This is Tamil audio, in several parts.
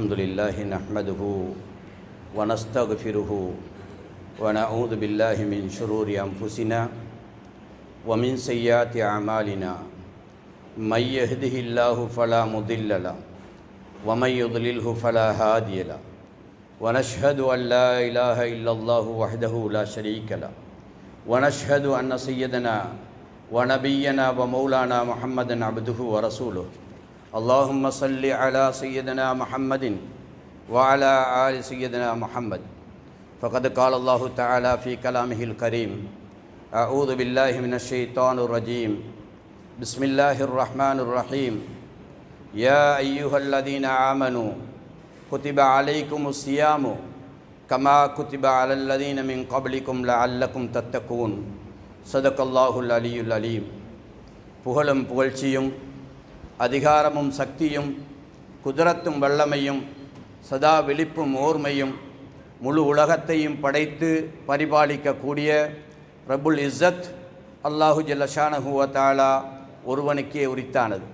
الحمدلله نحمده ونستغفره ونعوذ بالله من شرور أنفسنا ومن سيئات أعمالنا من يهده الله فلا مضل له ومن يضلله فلا هادي له ونشهد أن لا إله إلا الله وحده لا شريك له ونشهد أن سيدنا ونبينا ومولانا محمدا عبده ورسوله اللهم صل على سيدنا محمد وعلى آل سيدنا محمد فقد قال الله تعالى في كلامه الكريم أعوذ بالله من الشيطان الرجيم بسم الله الرحمن الرحيم يا أيها الذين آمنوا كتب عليكم الصيام كما كتب على الذين من قبلكم لعلكم تتقون صدق الله العلي العليم புகழும் புகழ்ச்சியும் அதிகாரமும் சக்தியும் குதிரத்தும் வல்லமையும் சதா விழிப்பும் ஓர்மையும் முழு உலகத்தையும் படைத்து பரிபாலிக்கக்கூடிய ரப்புல் இஸ்ஸத் அல்லாஹு ஜல்ல ஷானஹு வ தஆலா ஒருவனுக்கே உரித்தானது.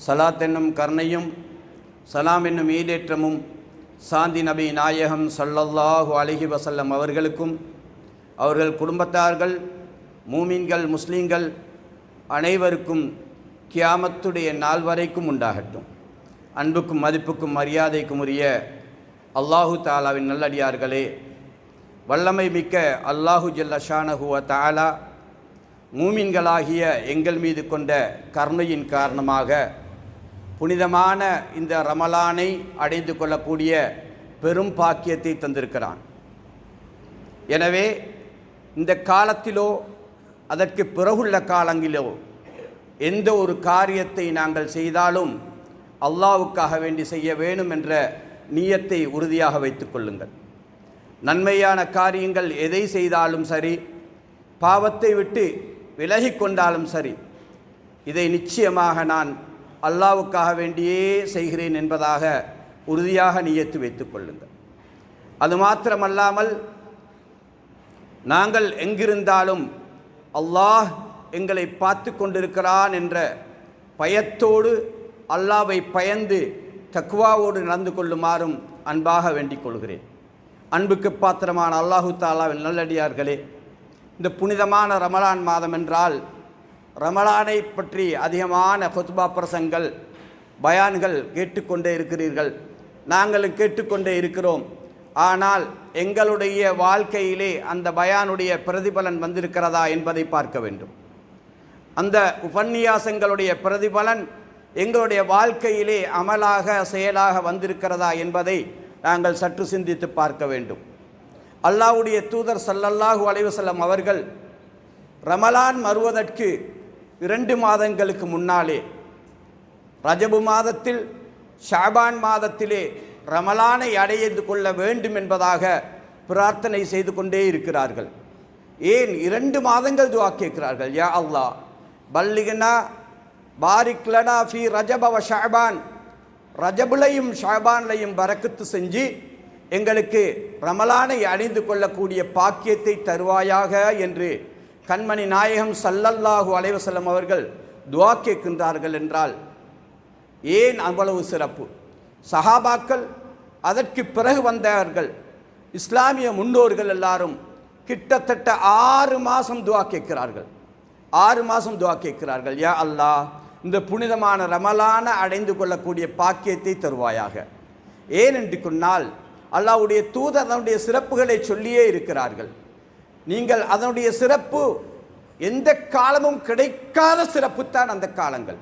சலாத் என்னும் கருணையும் சலாம் என்னும் ஈடேற்றமும் சாந்தி நபி நாயகம் ஸல்லல்லாஹு அலைஹி வஸல்லம் அவர்களுக்கும் அவர்கள் குடும்பத்தார்கள் மூமின்கள் முஸ்லீம்கள் அனைவருக்கும் கியாமத்துடைய நாள் வரைக்கும் உண்டாகட்டும். அன்புக்கும் மதிப்புக்கும் மரியாதைக்கும் உரிய அல்லாஹு தாலாவின் நல்லடியார்களே, வல்லமை மிக்க அல்லாஹு ஜல்ல ஷானஹு வ தஆலா மூமின்களாகிய எங்கள் மீது கொண்ட கருணையின் காரணமாக புனிதமான இந்த ரமலானை அடைந்து கொள்ளக்கூடிய பெரும் பாக்கியத்தை தந்திருக்கிறான். எனவே இந்த காலத்திலோ அதற்கு பிறகுள்ள காலங்களிலோ எந்த ஒரு காரியத்தை நாங்கள் செய்தாலும் அல்லாஹ்வுக்காக வேண்டி செய்ய வேணும் என்ற நியத்தை உறுதியாக வைத்துக் கொள்ளுங்கள். நன்மையான காரியங்கள் எதை செய்தாலும் சரி, பாவத்தை விட்டு விலகி கொண்டாலும் சரி, இதை நிச்சயமாக நான் அல்லாஹ்வுக்காக வேண்டியே செய்கிறேன் என்பதாக உறுதியாக நியத்து வைத்துக் கொள்ளுங்கள். அது மாத்திரமல்லாமல் நாங்கள் எங்கிருந்தாலும் அல்லாஹ் எங்களை பார்த்து கொண்டிருக்கிறான் என்ற பயத்தோடு அல்லாஹ்வை பயந்து தக்வாவோடு நடந்து கொள்ளுமாறும் அன்பாக வேண்டிக் கொள்கிறேன். அன்புக்கு பாத்திரமான அல்லாஹு தாலாவின் நல்லடியார்களே, இந்த புனிதமான ரமலான் மாதம் என்றால் ரமலானை பற்றி அதிகமான குத்பா பிரசங்கள் பயான்கள் கேட்டுக்கொண்டே இருக்கிறீர்கள், நாங்களும் கேட்டுக்கொண்டே இருக்கிறோம். ஆனால் எங்களுடைய வாழ்க்கையிலே அந்த பயானுடைய பிரதிபலன் வந்திருக்கிறதா என்பதை பார்க்க வேண்டும். அந்த உபன்யாசங்களுடைய பிரதிபலன் எங்களுடைய வாழ்க்கையிலே அமலாக செயலாக வந்திருக்கிறதா என்பதை நாங்கள் சற்று சிந்தித்து பார்க்க வேண்டும். அல்லாஹ்வுடைய தூதர் ஸல்லல்லாஹு அலைஹி வஸல்லம் அவர்கள் ரமலான் வருவதற்கு 2 மாதங்களுக்கு முன்னாலே ரஜபு மாதத்தில் ஷாபான் மாதத்திலே ரமலானை அடைந்து கொள்ள வேண்டும் என்பதாக பிரார்த்தனை செய்து கொண்டே இருக்கிறார்கள். ஏன் 2 மாதங்கள் துஆ கேட்கிறார்கள்? யா அல்லாஹ் பல்லிகனா பாரிக் லனா ஃபி ரஜப வ ஷஅபான், ரஜபுலையும் ஷஅபான்லையும் பரக்கத்து செஞ்சு எங்களுக்கு ரமலானை அடைந்து கொள்ளக்கூடிய பாக்கியத்தை தருவாயாக என்று கண்மணி நாயகம் ஸல்லல்லாஹு அலைஹி வஸல்லம் அவர்கள் துஆ கேட்கின்றார்கள் என்றால் ஏன் அவ்வளவு சிறப்பு? சஹாபாக்கள், அதற்கு பிறகு வந்தவர்கள், இஸ்லாமிய முன்னோர்கள் எல்லாரும் கிட்டத்தட்ட 6 மாதம் துஆ கேட்கிறார்கள். 6 மாதம் துஆ கேட்கிறார்கள். யா அல்லாஹ் இந்த புனிதமான ரமலான அடைந்து கொள்ளக்கூடிய பாக்கியத்தை தருவாயாக. ஏனென்று சொன்னால் அல்லாஹ்வுடைய தூதர் அதனுடைய சிறப்புகளை சொல்லியே இருக்கிறார்கள். நீங்கள் அதனுடைய சிறப்பு எந்த காலமும் கிடைக்காத சிறப்புத்தான் அந்த காலங்கள்.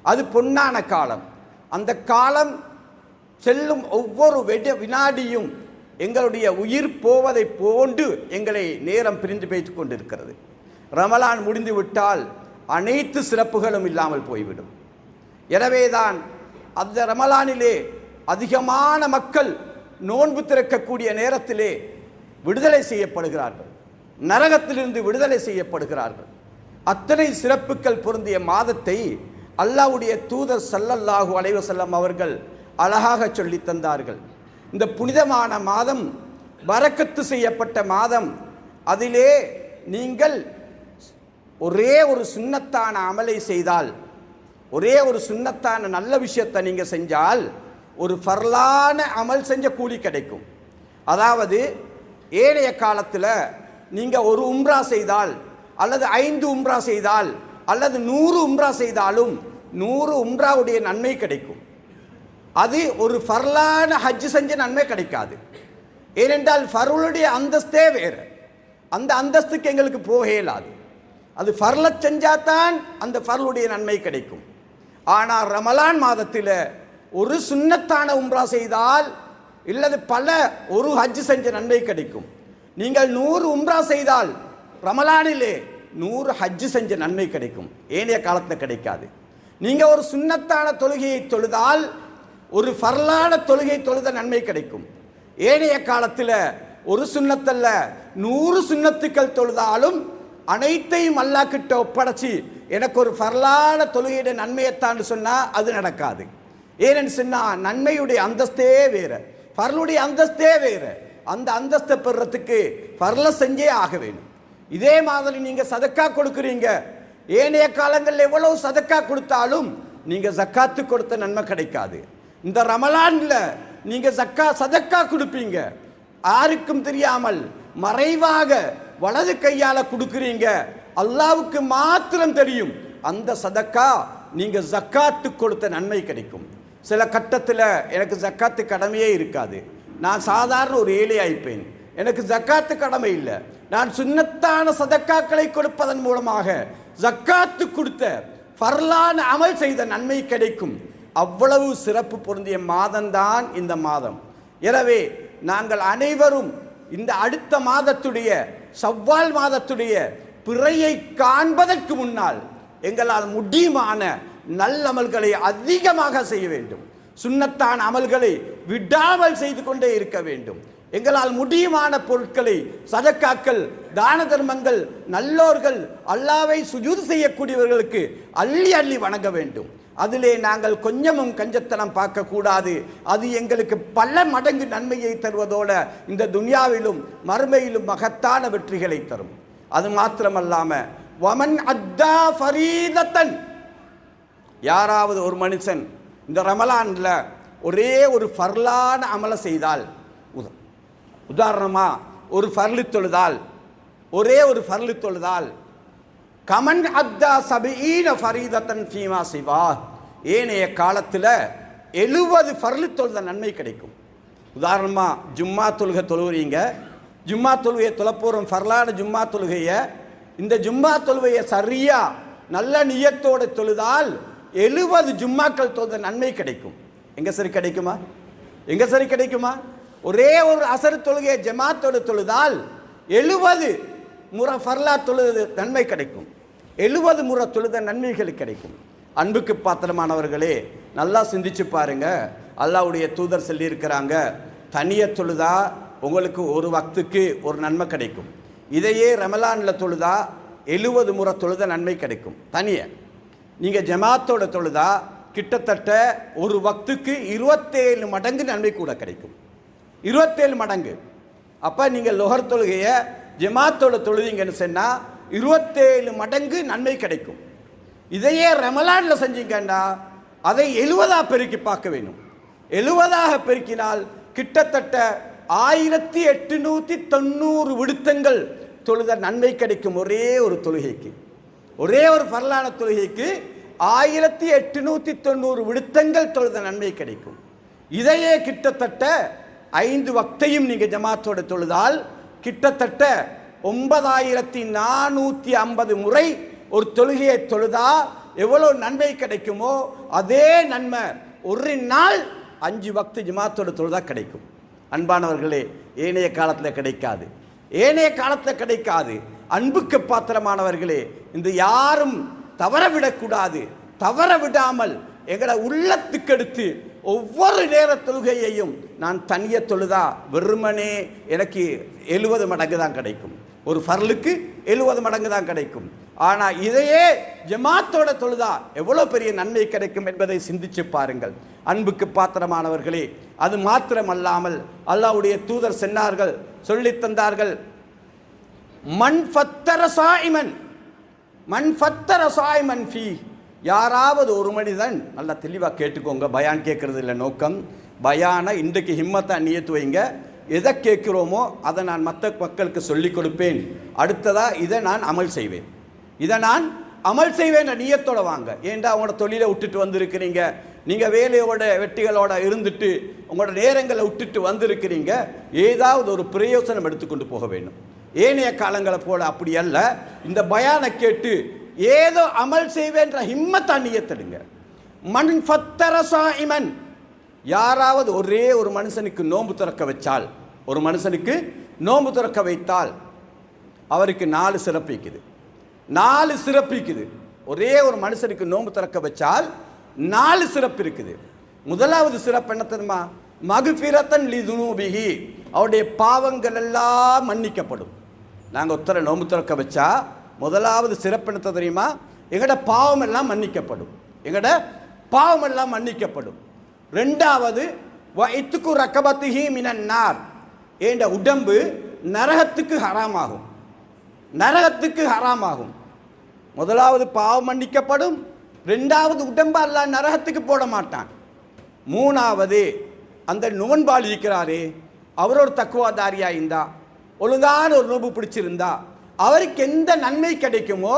அது பொன்னான காலம். அந்த காலம் செல்லும் ஒவ்வொரு வினாடியும் எங்களுடைய உயிர் போவதை போன்று எங்களை நேரம் பிரிந்து வைத்து கொண்டிருக்கிறது. ரமலான் முடிந்து விட்டால் அனைத்து சிறப்புகளும் இல்லாமல் போய்விடும். எனவேதான் அந்த ரமலானிலே அதிகமான மக்கள் நோன்பு திறக்கக்கூடிய நேரத்திலே விடுதலை செய்யப்படுகிறார்கள், நரகத்திலிருந்து விடுதலை செய்யப்படுகிறார்கள். அத்தனை சிறப்புகள் பொருந்திய மாதத்தை அல்லாஹ்வுடைய தூதர் ஸல்லல்லாஹு அலைஹி வஸல்லம் அவர்கள் அழகாக சொல்லி தந்தார்கள். இந்த புனிதமான மாதம் பரக்கத்து செய்யப்பட்ட மாதம். அதிலே நீங்கள் ஒரே ஒரு சுன்னத்தான அமலை செய்தால், ஒரே ஒரு சுன்னத்தான நல்ல விஷயத்தை நீங்கள் செஞ்சால் ஒரு ஃபர்லான அமல் செஞ்ச கூலி கிடைக்கும். அதாவது ஏனைய காலத்தில் நீங்கள் ஒரு உம்ரா செய்தால் அல்லது 5 உம்ரா செய்தால் அல்லது 100 உம்ரா செய்தாலும் 100 உம்ராவுடைய நன்மை கிடைக்கும். அது ஒரு ஃபர்லான ஹஜ் செஞ்ச நன்மை கிடைக்காது. ஏனென்றால் ஃபர்லுடைய அந்தஸ்தே வேறு. அந்த அந்தஸ்துக்கு எங்களுக்கு போக இயலாது. அது ஃபர்லத் செஞ்சாதான் அந்த ஃபர்லுடைய நன்மை கிடைக்கும். ஆனால் ரமலான் மாதத்தில் ஒரு சுன்னத்தான உம்ரா செய்தால் இல்லது ஒரு ஹஜ் செஞ்ச நன்மை கிடைக்கும். நீங்கள் 100 உம்ரா செய்தால் ரமலானிலே 100 ஹஜ் செஞ்ச நன்மை கிடைக்கும். ஏனைய காலத்தில் கிடைக்காது. நீங்கள் ஒரு சுன்னத்தான தொழுகையை தொழுதால் ஒரு ஃபர்லான தொழுகை தொழுத நன்மை கிடைக்கும். ஏனைய காலத்தில் ஒரு சுன்னத்தல்ல 100 சுன்னத்துக்கள் தொழுதாலும் அனைத்தையும் அல்லாஹ் கிட்ட ஒப்படைச்சி எனக்கு ஒரு ஃபர்லான தொழுகையுடைய நன்மையைத்தான் சொன்னால் அது நடக்காது. ஏன்னு சொன்னால் நன்மையுடைய அந்தஸ்தே வேறு, ஃபர்லுடைய அந்தஸ்தே வேறு. அந்த அந்தஸ்தை பெறுறதுக்கு ஃபர்ல செஞ்சே ஆக வேணும். இதே மாதிரி நீங்கள் சதக்கா கொடுக்குறீங்க. ஏனைய காலங்களில் எவ்வளவு சதக்கா கொடுத்தாலும் நீங்கள் ஜக்காத்து கொடுத்த நன்மை கிடைக்காது. இந்த ரமலான்ல நீங்கள் சதக்கா கொடுப்பீங்க, யாருக்கும் தெரியாமல் மறைவாக வலது கையால் கொடுக்குறீங்க, அல்லாவுக்கு மாத்திரம் தெரியும். அந்த சதக்கா நீங்கள் ஜக்காத்து கொடுத்த நன்மை கிடைக்கும். சில கட்டத்தில் எனக்கு ஜக்காத்து கடமையே இருக்காது, நான் சாதாரண ஒரு ஏழை ஆயிப்பேன், எனக்கு ஜக்காத்து கடமை இல்லை, நான் சுன்னத்தான சதக்காக்களை கொடுப்பதன் மூலமாக ஜக்காத்து கொடுத்த ஃபர்லான அமல் செய்த நன்மை கிடைக்கும். அவ்வளவு சிறப்பு பொருந்திய மாதம்தான் இந்த மாதம். எனவே நாங்கள் அனைவரும் இந்த அடுத்த மாதத்துடைய ஷவ்வால் மாதத்துடைய பிறையை காண்பதற்கு முன்னால் எங்களால் முடியுமான நல்லமல்களை அதிகமாக செய்ய வேண்டும். சுன்னத்தான அமல்களை விடாமல் செய்து கொண்டே இருக்க வேண்டும். எங்களால் முடியுமான பொருட்களை, சதக்காக்கள், தான தர்மங்கள், நல்லோர்கள், அல்லாவை சுஜூத் செய்யக்கூடியவர்களுக்கு அள்ளி அள்ளி வணங்க வேண்டும். அதிலே நாங்கள் கொஞ்சமும் கஞ்சத்தனம் பார்க்கக்கூடாது. அது எங்களுக்கு பல மடங்கு நன்மையை தருவதோடு இந்த துன்யாவிலும் மறுமையிலும் மகத்தான வெற்றிகளை தரும். அது மாத்திரமல்லாம வமன் அத்தா ஃபரீதத்தன், யாராவது ஒரு மனுஷன் இந்த ரமலான்ல ஒரே ஒரு ஃபர்லான அமலை செய்தால், உதாரணமாக ஒரு ஃபர்லு தொழுதால், ஒரே ஒரு ஃபர்லு தொழுதால், கமன் அத்தா சபீன ஃபரீதத்தன் ஃபீமா சிவா, ஏனைய காலத்தில் 70 ஃபர்லு தொழுத நன்மை கிடைக்கும். உதாரணமாக ஜும்மா தொழுகை தொழுகிறீங்க, ஜும்மா தொழுகையை தொழப்போகிறோம், ஃபர்லான ஜும்மா தொழுகையை, இந்த ஜும்மா தொழுகையை சரியா நல்ல நியத்தோடு தொழுதால் 70 ஜும்மாக்கள் தொழுத நன்மை கிடைக்கும். எங்கே சரி கிடைக்குமா? எங்கே சரி கிடைக்குமா? ஒரே ஒரு அசர் தொழுகையை ஜமாத்தோடு தொழுதால் 70 முறை ஃபர்லா தொழுது நன்மை கிடைக்கும். 70 முறை தொழுத நன்மைகள் கிடைக்கும். அன்புக்கு பாத்திரமானவர்களே, நல்லா சிந்திச்சு பாருங்க. அல்லாஹ்வுடைய தூதர் சொல்லியிருக்கிறாங்க, தனிய தொழுதா உங்களுக்கு ஒரு வக்துக்கு ஒரு நன்மை கிடைக்கும். இதையே ரமலானில் தொழுதா 70 முறை தொழுத நன்மை கிடைக்கும். தனிய நீங்கள் ஜமாத்தோட தொழுதா கிட்டத்தட்ட ஒரு வக்துக்கு 27 மடங்கு நன்மை கூட கிடைக்கும். 27 மடங்கு. அப்போ நீங்கள் லொஹர் தொழுகையை ஜமாத்தோட தொழுதீங்கன்னு சொன்னால் 27 மடங்கு நன்மை கிடைக்கும். இதையே ரமலானில் செஞ்சீங்கன்னா அதை 70 பெருக்கி பார்க்க வேணும். 70 பெருக்கினால் கிட்டத்தட்ட 1890 விடுத்தங்கள் தொழுத நன்மை கிடைக்கும். ஒரே ஒரு தொழுகைக்கு, ஒரே ஒரு ஃபர்லான தொழுகைக்கு 1890 விடுத்தங்கள் தொழுத நன்மை கிடைக்கும். இதையே கிட்டத்தட்ட 5 வக்தையும் நீங்கள் ஜமாத்தோடு தொழுதால் கிட்டத்தட்ட 9450 முறை ஒரு தொழுகையை தொழுதா எவ்வளோ நன்மை கிடைக்குமோ அதே நன்மை ஒரு நாள் 5 வக்து ஜமாத்தோடு தொழுதா கிடைக்கும். அன்பானவர்களே, ஏனைய காலத்தில் கிடைக்காது, ஏனைய காலத்தில் கிடைக்காது. அன்புக்கு பாத்திரமானவர்களே, இந்த யாரும் தவறவிடக்கூடாது. தவற விடாமல் எங்களை உள்ளத்துக்கு எடுத்து ஒவ்வொரு நேர தொழுகையையும் நான் தனிய தொழுதா வெறுமனே எனக்கு 70 மடங்கு தான் கிடைக்கும். ஒரு ஃபர்லுக்கு 70 மடங்கு தான் கிடைக்கும். ஆனால் இதையே ஜமாத்தோட தொழுதா எவ்வளோ பெரிய நன்மை கிடைக்கும் என்பதை சிந்திச்சு பாருங்கள். அன்புக்கு பாத்திரமானவர்களே, அது மாத்திரமல்லாமல் அல்லாஹ்வுடைய தூதர் சொன்னார்கள், சொல்லித் தந்தார்கள், மன் ஃபத்தர சாயிமன், மன் ஃபத்தர சாயிமன் ஃபீ, யாராவது ஒரு மனிதன், நல்லா தெளிவாக கேட்டுக்கோங்க, பயான் கேட்கறது இல்லை நோக்கம், பயான இன்றைக்கு ஹிம்மத்தா நியத்து வைங்க. எதை கேட்குறோமோ அதை நான் மற்ற மக்களுக்கு சொல்லிக் கொடுப்பேன். அடுத்ததாக இதை நான் அமல் செய்வேன், இதை நான் அமல் செய்வேன் நியத்தோட வாங்க. ஏன்டா அவங்களோட தொழிலை விட்டுட்டு வந்திருக்கிறீங்க, நீங்கள் வேலையோட வெட்டிகளோட இருந்துட்டு உங்களோட நேரங்களை விட்டுட்டு வந்திருக்கிறீங்க, ஏதாவது ஒரு பிரயோசனம் எடுத்துக்கொண்டு போக வேண்டும். ஏனைய காலங்களை போல அப்படி அல்ல. இந்த பயானை கேட்டு ஏதோ அமல் செய்வேன்ற ஹிம்மத்தா நியத்தெடுங்க. மன் ஃபத்தர சாயிமன், யாராவது ஒரே ஒரு மனுஷனுக்கு நோன்பு திறக்க வச்சால், ஒரு மனுஷனுக்கு நோன்பு திறக்க வைத்தால் அவருக்கு 4 சிறப்பு இருக்குது. 4 சிறப்பு இருக்குது. ஒரே ஒரு மனுஷனுக்கு நோன்பு திறக்க வச்சால் 4 சிறப்பு இருக்குது. முதலாவது சிறப்பு என்ன தெரியுமா? மகுஃபிரத்தன் லிதுனூபிஹி, அவருடைய பாவங்கள் எல்லாம் மன்னிக்கப்படும். நாங்கள் ஒருத்தரை நோன்பு திறக்க வச்சா முதலாவது சிறப்பு என்ன தெரியுமா? எங்கட பாவம் எல்லாம் மன்னிக்கப்படும், எங்கட பாவம் எல்லாம் மன்னிக்கப்படும். ரெண்டாவது வஇத்கு ரகபத்திஹி மினன்னார், ஏண்ட உடம்பு நரகத்துக்கு ஹராமாகும், நரகத்துக்கு ஹராமாகும். முதலாவது பாவம் மன்னிக்கப்படும், ரெண்டாவது உடம்பு அல்லாஹ் நரகத்துக்கு போட மாட்டான். மூணாவது அந்த நோன்பாளி இருக்கிறாரே அவர் ஒரு தக்குவாதாரியா இருந்தா, ஒழுங்கான ஒரு நோன்பு பிடிச்சிருந்தா அவருக்கு எந்த நன்மை கிடைக்குமோ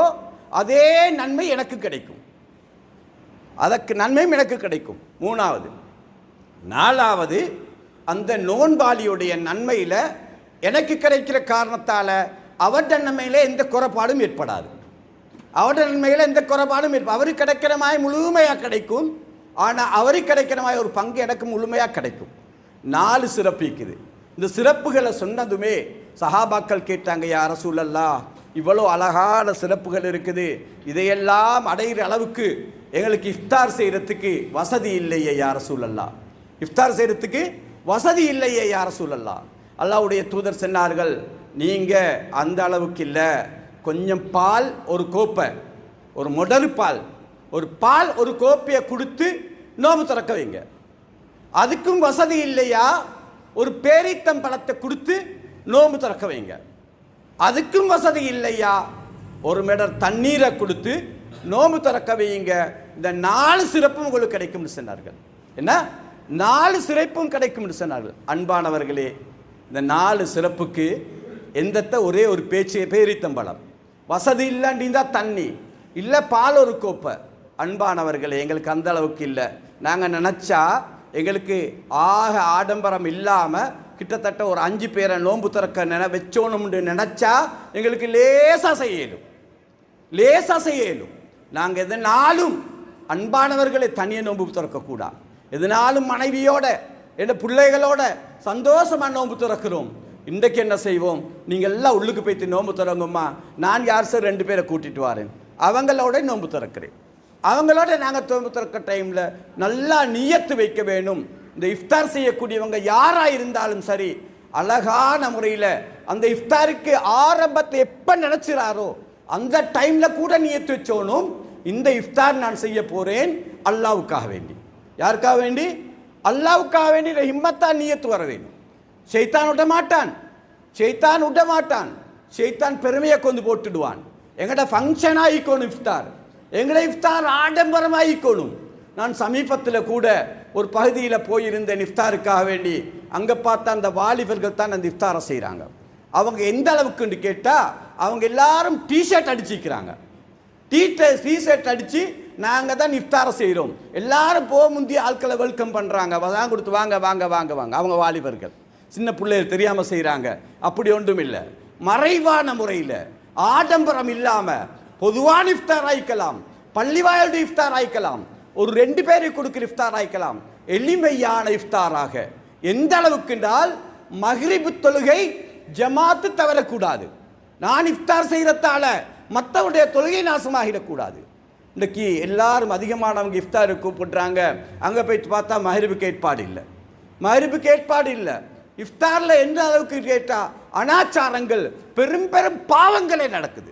அதே நன்மை எனக்கு கிடைக்கும், அதற்கு நன்மையும் எனக்கு கிடைக்கும். மூணாவது. நாலாவது, அந்த நோன்பாளியுடைய நன்மையில் எனக்கு கிடைக்கிற காரணத்தால் அவருடைய நன்மையில் எந்த குறைபாடும் ஏற்படாது, அவருடைய நன்மையில் எந்த குறைபாடும் ஏற்படும். அவருக்கு கிடைக்கிற மாதிரி முழுமையாக கிடைக்கும், ஆனால் அவருக்கு கிடைக்கிற மாதிரி ஒரு பங்கு எனக்கு முழுமையாக கிடைக்கும். 4 சிறப்பு இருக்குது. இந்த சிறப்புகளை சொன்னதுமே சஹாபாக்கள் கேட்டாங்க, யா ரசூலல்லாஹ், இவ்வளோ அழகான சிறப்புகள் இருக்குது, இதையெல்லாம் அடைகிற அளவுக்கு எங்களுக்கு இஃப்தார் செய்கிறதுக்கு வசதி இல்லையே யா ரசூலல்லாஹ், இஃப்தார் செய்கிறதுக்கு வசதி இல்லையே யா ரசூலல்லாஹ். அல்லாஹ்வுடைய தூதர் சொன்னார்கள், நீங்கள் அந்த அளவுக்கு இல்லை, கொஞ்சம் பால் ஒரு கோப்பை, ஒரு மொடரு பால், ஒரு பால் ஒரு கோப்பையை கொடுத்து நோம்பு திறக்க வைங்க. அதுக்கும் வசதி இல்லையா, ஒரு பேரித்தம் பழத்தை கொடுத்து நோம்பு திறக்க வைங்க. அதுக்கும் வசதி இல்லையா, ஒரு மெடர் தண்ணீரை கொடுத்து நோம்பு திறக்க வைங்க. இந்த 4 சிறப்பும் உங்களுக்கு கிடைக்கும் சொன்னார்கள். என்ன 4 சிறப்பும் கிடைக்கும் சொன்னார்கள். அன்பானவர்களே, இந்த 4 சிறப்புக்கு எந்தத்த ஒரே ஒரு பேரித்தம்பழம், வசதி இல்லைன்னா தண்ணி இல்லை, பால் ஒரு கோப்பை. அன்பானவர்களே, எங்களுக்கு அந்த அளவுக்கு இல்லை. நாங்கள் நினச்சா எங்களுக்கு ஆக ஆடம்பரம் இல்லாமல் கிட்டத்தட்ட ஒரு 5 பேரை நோன்பு திறக்க வச்சோணும்னு நினச்சா எங்களுக்கு லேசாக செய்யலும், லேசாக செய்யலும். நாங்கள் எதனாலும் அன்பானவர்களை தனியாக நோன்பு திறக்கக்கூடாது. எதனாலும் மனைவியோட என் பிள்ளைகளோட சந்தோஷமாக நோன்பு திறக்கிறோம். இன்றைக்கு என்ன செய்வோம்? நீங்கள் எல்லாம் உள்ளுக்கு போய்த்து நோன்பு திறங்கும்மா, நான் யார் சார் 2 பேரை கூட்டிகிட்டு வரேன், அவங்களோட நோன்பு திறக்கிறேன். அவங்களோட நாங்கள் நோன்பு திறக்க டைமில் நல்லா நியத்து வைக்க வேணும். இந்த இஃப்தார் செய்யக்கூடியவங்க யாராக இருந்தாலும் சரி, அழகான முறையில் அந்த இஃப்தாருக்கு ஆரம்பத்தை எப்போ நினச்சிறாரோ அந்த டைமில் கூட நியத்து வச்சோனும், இந்த இஃப்தார் நான் செய்ய போகிறேன் அல்லாவுக்காக வேண்டி. யாருக்காக வேண்டி? அல்லாவுக்காக வேண்டி. ஹிம்மத்தான் நியத்து வர வேண்டும். ஷைத்தான் விட மாட்டான், ஷைத்தான் விட மாட்டான். ஷைத்தான் பெருமையை கொண்டு போட்டுடுவான். எங்கட ஃபங்க்ஷன் ஆகிக்கணும் இஃப்தார், எங்கட இஃப்தார் ஆடம்பரமாகிக்கணும். நான் சமீபத்தில் கூட ஒரு பகுதியில் போயிருந்தேன் இஃப்தாருக்காக வேண்டி. அங்கே பார்த்தா அந்த வாலிபர்கள் தான் அந்த இஃப்தாரை செய்கிறாங்க. அவங்க எந்த அளவுக்குன்னு கேட்டால், அவங்க எல்லாரும் டிஷர்ட் அடிச்சுக்கிறாங்க, டிஷர்ட் அடித்து நாங்கள் தான் இஃப்தாரை செய்கிறோம். எல்லாரும் போக முந்தைய ஆட்களை வெல்கம் பண்ணுறாங்க, தான் கொடுத்து வாங்க வாங்க வாங்க வாங்க. அவங்க வாலிபர்கள், சின்ன பிள்ளைகள் தெரியாமல் செய்கிறாங்க. அப்படி ஒன்றும் இல்லை. மறைவான முறையில் ஆடம்பரம் இல்லாமல் பொதுவான இஃப்தார் ஆயிக்கலாம், பள்ளிவாயல் இஃப்தார் ஆயிக்கலாம், ஒரு 2 பேருக்கு கொடுக்குற இஃப்தார் ஆயிக்கலாம். எளிமையான இஃப்தாராக. எந்த அளவுக்கு என்றால், மக்ரிபு தொழுகை ஜமாத்து தவறக்கூடாது. நான் இஃப்தார் செய்கிறதால மற்றவருடைய தொழுகை நாசமாகிடக்கூடாது. இன்றைக்கி எல்லாரும் அதிகமானவங்க இஃப்தாருக்கு கூப்பிடுறாங்க, அங்கே போயிட்டு பார்த்தா மக்ரிபுக்கு ஏற்பாடு இல்லை, மக்ரிபுக்கு ஏற்பாடு இல்லை. இஃப்தாரில் எந்த அளவுக்கு கேட்டால் அனாச்சாரங்கள், பெரும் பெரும் பாவங்களே நடக்குது.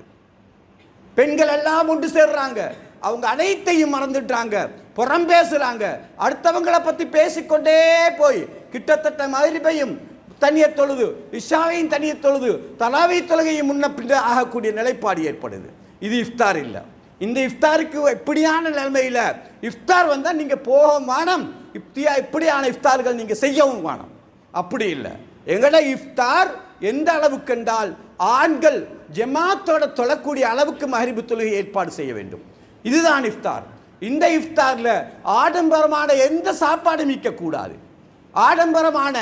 பெண்கள் எல்லாம் ஒன்று சேர்றாங்க, அவங்க அனைத்தையும் மறந்துட்டாங்க, புறம் பேசுகிறாங்க, அடுத்தவங்களை பற்றி பேசிக்கொண்டே போய் கிட்டத்தட்ட மக்ரிபையும் தனிய தொழுது, இஷாவையும் தனிய தொழுது, தலாவி தொழுகையும் முன்ன பின்ன ஆகக்கூடிய நிலைப்பாடு ஏற்படுது. இது இஃப்தார் இல்லை. இந்த இஃப்தாருக்கு எப்படியான நிலைமையில் இஃப்தார் வந்தால் நீங்கள் போக மானம், இப்படியான இஃப்தார்கள் நீங்க செய்யவும் வேணும். அப்படி இல்லை. எங்கட இஃப்தார் எந்த அளவுக்கு என்றால் ஆண்கள் ஜமாத்தோட தொழக்கூடிய அளவுக்கு மஹரிபு தொழுகை ஏற்பாடு செய்ய வேண்டும். இதுதான் இஃப்தார். இந்த இஃப்தார்ல ஆடம்பரமான எந்த சாப்பாடும் இருக்கக்கூடாது. ஆடம்பரமான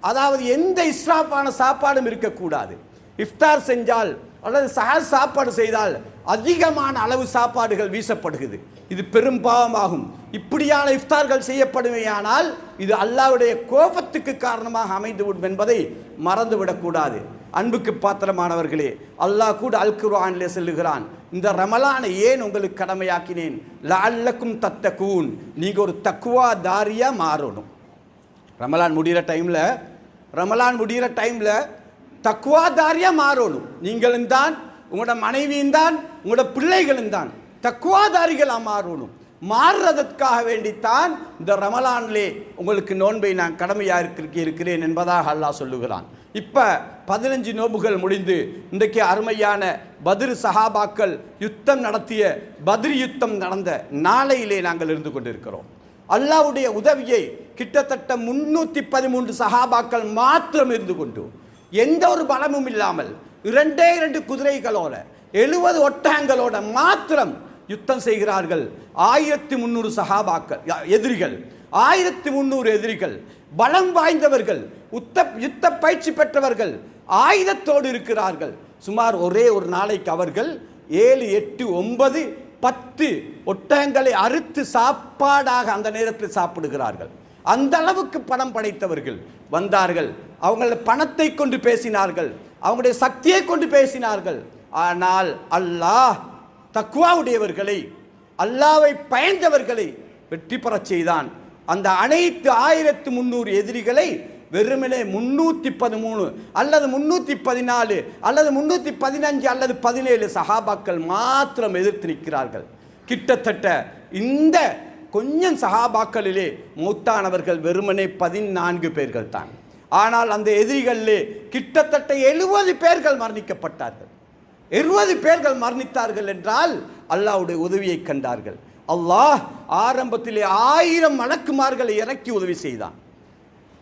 அதாவது எந்த இஸ்ராஃபான சாப்பாடும் இருக்கக்கூடாது. இஃப்தார் செஞ்சால் அல்லது சஹர் சாப்பாடு செய்தால் அதிகமான அளவு சாப்பாடுகள் வீசப்படுகிறது. இது பெரும் பாவமாகும். இப்படியான இஃப்தார்கள் செய்யப்படுமையானால் இது அல்லாஹ்வுடைய கோபத்துக்கு காரணமாக அமைந்துவிடும் என்பதை மறந்துவிடக்கூடாது. அன்புக்கு பாத்திரமானவர்களே, அல்லாஹ் கூட அல் குர்ஆனிலே சொல்லுகிறான், இந்த ரமலானை ஏன் உங்களுக்கு கடமையாக்கினேன், லஅல்லக்கும் தத்தகூன், நீங்க ஒரு தக்வா தாரியா மாறணும். ரமலான் முடிகிற டைம்ல தக்வாதாரியா மாறணும். நீங்களும் தான், உங்களோட மனைவியும் தான், உங்களோட பிள்ளைகளும் தான் தக்வாதாரிகளா மாறணும். மாறுறதற்காக வேண்டித்தான் இந்த ரமலானிலே உங்களுக்கு நோன்பை நான் கடமையா இருக்கிறேன் என்பதாக அல்லாஹ் சொல்லுகிறான். இப்ப 15 நோன்புகள் முடிந்து இன்றைக்கு அருமையான பத்ர் சஹாபாக்கள் யுத்தம் நடத்திய பத்ர் யுத்தம் நடந்த நாளையிலே நாங்கள் இருந்து கொண்டிருக்கிறோம். அல்லாஹ்வுடைய உதவியை கிட்டத்தட்ட 313 சஹாபாக்கள் மாத்திரம் இருந்து கொண்டு எந்த ஒரு பலமும் இல்லாமல் 2 குதிரைகளோட 70 ஒட்டகங்களோட மாத்திரம் யுத்தம் செய்கிறார்கள். 1300 சஹாபாக்கள் எதிரிகள், 1300 எதிரிகள், பலம் வாய்ந்தவர்கள், யுத்த பயிற்சி பெற்றவர்கள், ஆயுதத்தோடு இருக்கிறார்கள். சுமார் ஒரே ஒரு நாளைக்கு அவர்கள் 7, 8, 9, 10 ஒட்டகங்களை அறுத்து சாப்பாடாக அந்த நேரத்தில் சாப்பிடுகிறார்கள். அந்த அளவுக்கு பணம் படைத்தவர்கள் வந்தார்கள். அவங்கள பணத்தை கொண்டு பேசினார்கள், அவங்களுடைய சக்தியை கொண்டு பேசினார்கள். ஆனால் அல்லாஹ் தக்வாவுடையவர்களை, அல்லாஹ்வை பயந்தவர்களை வெற்றி பெறச் செய்தான். அந்த அனைத்து 1300 எதிரிகளை வெறுமனே 313 அல்லது 314 அல்லது 315 அல்லது 17 சஹாபாக்கள் மாத்திரம் எதிர்த்து நிற்கிறார்கள். கிட்டத்தட்ட இந்த கொஞ்சம் சஹாபாக்களிலே மூத்தானவர்கள் வெறுமனே 14 பேர்கள் தான். ஆனால் அந்த எதிரிகளிலே கிட்டத்தட்ட 70 பேர்கள் மரணிக்கப்பட்டார்கள். 70 பேர்கள் மரணித்தார்கள் என்றால் அல்லாஹ்வுடைய உதவியை கண்டார்கள். அல்லாஹ் ஆரம்பத்திலே 1000 மலக்குமார்களை இறக்கி உதவி செய்தான்.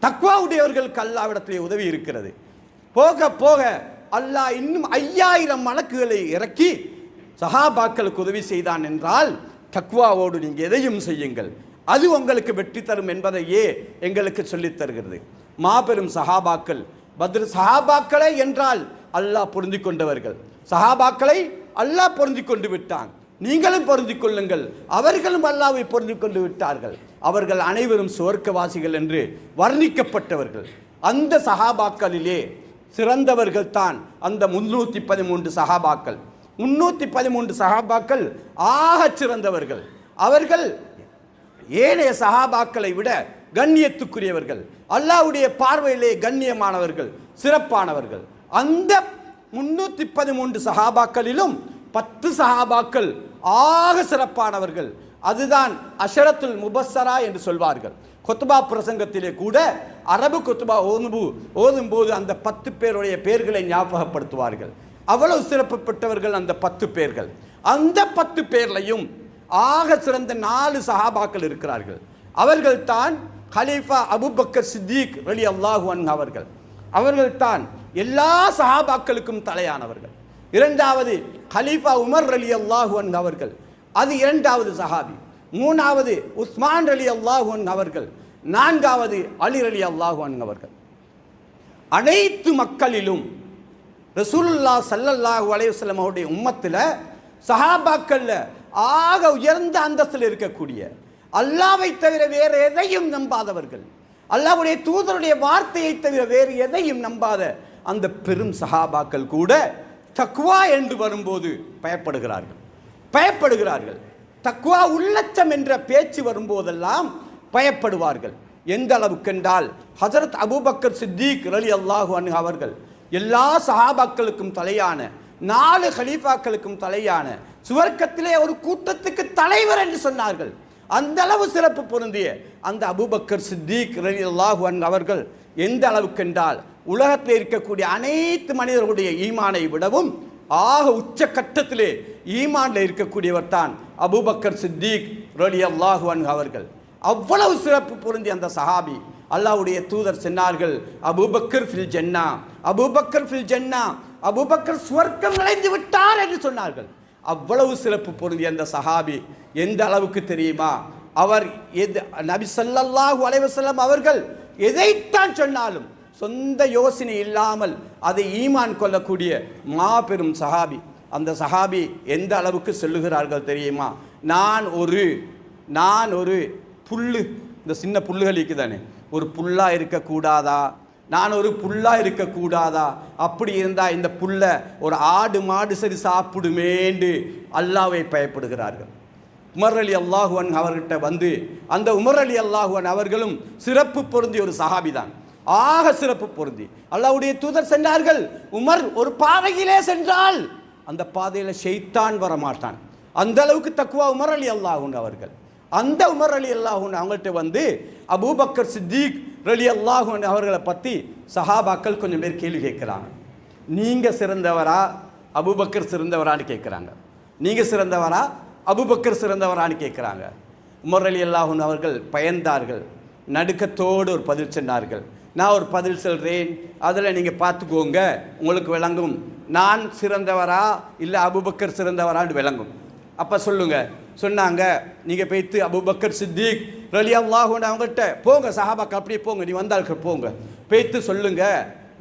தக்வாவுடையவர்களுக்கு அல்லாஹ்விடத்திலே உதவி இருக்கிறது. போக போக அல்லாஹ் இன்னும் 5000 மலக்குகளை இறக்கி சஹாபாக்களுக்கு உதவி செய்தான் என்றால் தக்வாவோடு நீங்க எதையும் செய்யுங்கள், அது உங்களுக்கு வெற்றி தரும் என்பதையே எங்களுக்கு சொல்லித் தருகிறது. மாபெரும் சஹாபாக்கள், பத்ர் சஹாபாக்களை என்றால் அல்லாஹ் பொருந்தி கொண்டவர்கள். சஹாபாக்களை அல்லாஹ் பொருந்தி கொண்டு விட்டான். நீங்களும் பொருந்திக் கொள்ளுங்கள். அவர்களும் அல்லாஹ்வை பொருந்தி கொண்டு விட்டார்கள். அவர்கள் அனைவரும் சுவர்க்கவாசிகள் என்று வர்ணிக்கப்பட்டவர்கள். அந்த சஹாபாக்களிலே சிறந்தவர்கள் தான் அந்த 313 சஹாபாக்கள். 313 சஹாபாக்கள் ஆக சிறந்தவர்கள். அவர்கள் ஏனைய சஹாபாக்களை விட கண்ணியத்துக்குரியவர்கள், அல்லாஹ்வுடைய பார்வையிலே கண்ணியமானவர்கள், சிறப்பானவர்கள். அந்த 313 சஹாபாக்களிலும் 10 சஹாபாக்கள் ஆக சிறப்பானவர்கள். அதுதான் அஷரத்துல் முபஸ்ஸரா என்று சொல்வார்கள். கொத்துபா பிரசங்கத்திலே கூட அரபு கொத்துபா ஓதும்போது அந்த 10 பேருடைய பெயர்களை ஞாபகப்படுத்துவார்கள். அவ்வளவு சிறப்பு பெற்றவர்கள் அந்த 10 பேர்கள். அந்த 10 பேர்லையும் ஆக சிறந்த 4 சஹாபாக்கள் இருக்கிறார்கள். அவர்கள் தான் கலீஃபா அபூபக்கர் சித்திக் ரலியல்லாஹு அன்ஹு அவர்கள். அவர்கள் தான் எல்லா சஹாபாக்களுக்கும் தலையானவர்கள். இரண்டாவது கலீஃபா உமர் ரலியல்லாஹு அன்ஹு அவர்கள், அது இரண்டாவது சஹாபி. மூணாவது உஸ்மான் ரலியல்லாஹு அன்ஹு அவர்கள். நான்காவது அலி ரலியல்லாஹு அன்ஹு அவர்கள். அனைத்து மக்களிலும் ரசூலுல்லாஹ் ஸல்லல்லாஹு அலைஹி வஸல்லம் அவருடைய உம்மத்தில் சஹாபாக்கள்ல ஆக உயர்ந்த அந்தஸ்தில் இருக்கக்கூடிய, அல்லாஹ்வை தவிர வேறு எதையும் நம்பாதவர்கள், அல்லாஹ்வுடைய தூதருடைய வார்த்தையை தவிர வேறு எதையும் நம்பாத அந்த பெரும் சஹாபாக்கள் கூட தக்வா என்று வரும்போது பயப்படுகிறார்கள். தக்வா உள்ளச்சம் என்ற பேச்சு வரும்போதெல்லாம் பயப்படுவார்கள். எந்த அளவுக்கென்றால் ஹஜரத் அபூபக்கர் சித்திக் ரலியல்லாஹு அன்ஹு அவர்கள் எல்லா சஹாபாக்களுக்கும் தலையான, 4 கலீஃபாக்களுக்கும் தலையான, சுவர்க்கத்திலே ஒரு கூட்டத்துக்கு தலைவர் என்று சொன்னார்கள். அந்த அளவு சிறப்பு பொருந்திய அந்த அபூபக்கர் சித்திக் ரலியல்லாஹு அன்ஹு அவர்கள் எந்த அளவுக்கென்றால் உலகத்தில் இருக்கக்கூடிய அனைத்து மனிதர்களுடைய ஈமானை விடவும் ஆக உச்ச கட்டத்திலே ஈமான்ல இருக்கக்கூடியவர் தான் அபூபக்கர் சித்திக் ரலியல்லாஹு அன்ஹு அவர்கள். அவ்வளவு சிறப்பு பொருந்தி அந்த சஹாபி. அல்லாஹ்வுடைய தூதர் சொன்னார்கள், அபூபக்கர் ஃபில் ஜன்னா, அபூபக்கர் ஃபில் ஜன்னா, அபூபக்கர் சுவர்க்கம் நுழைந்து விட்டார் என்று சொன்னார்கள். அவ்வளவு சிறப்பு பொருந்திய அந்த சஹாபி எந்த அளவுக்கு தெரியுமா? அவர் நபி ஸல்லல்லாஹு அலைஹி வஸல்லம் அவர்கள் எதைத்தான் சொன்னாலும் சொந்த யோசனை இல்லாமல் அதை ஈமான் கொள்ளக்கூடிய மாபெரும் சஹாபி. அந்த சஹாபி எந்த அளவுக்கு சொல்லுகிறார்கள் தெரியுமா? நான் ஒரு புல்லு, இந்த சின்ன புல்லுகள் இருக்குதானே, ஒரு புல்லா இருக்கக்கூடாதா? நான் ஒரு புல்லா இருக்கக்கூடாதா? அப்படி இருந்தால் இந்த புல்ல ஒரு ஆடு மாடு சரி சாப்பிடுமேண்டு அல்லாஹ்வை பயப்படுகிறார்கள். உமர் அலி அல்லாஹு அன்ஹு அவர்கிட்ட வந்து, அந்த உமர் அலி அல்லாஹு அன்ஹு அவர்களும் சிறப்பு பொருந்திய ஒரு சஹாபி தான், ஆக சிறப்பு பொருந்தி. அல்லாஹ்வுடைய தூதர் சென்றார்கள், உமர் ஒரு பாதையிலே சென்றால் அந்த பாதையில் ஷைத்தான் வரமாட்டான். அந்த அளவுக்கு தக்குவா உமர் அலி அல்லாஹு அன்ஹு அவர்கள். அந்த உமர் அலி அல்லாஹு அன்ஹு அவங்கள்ட்ட வந்து அபூபக்கர் சித்திக் ரலி அல்லாஹு அன்ஹு அவர்களை பற்றி சஹாபாக்கள் கொஞ்சம் பேர் கேள்வி கேட்குறாங்க. நீங்கள் சிறந்தவரா அபூபக்கர் சிறந்தவரான்னு கேட்குறாங்க. நீங்கள் சிறந்தவரா அபூபக்கர் சிறந்தவரான்னு கேட்குறாங்க. உமர் அலி அல்லாஹு அன்ஹு அவர்கள் பயந்தார்கள், நடுக்கத்தோடு ஒரு பதில் சொன்னார்கள். நான் ஒரு பதில் சொல்கிறேன், அதில் நீங்கள் பார்த்துக்கோங்க, உங்களுக்கு விளங்கும் நான் சிறந்தவரா இல்லை அபூபக்கர் சிறந்தவரான்னு விளங்கும். அப்போ சொல்லுங்க. சொன்னாங்க, நீங்கள் போய்த்து அபூபக்கர் சித்திக் ரலியல்லாஹு அன்ஹு அவங்கள்ட்ட போங்க, சஹாபாக்கு அப்படியே போங்க, நீ வந்தாளுக்கு போங்க, போய்த்து சொல்லுங்க,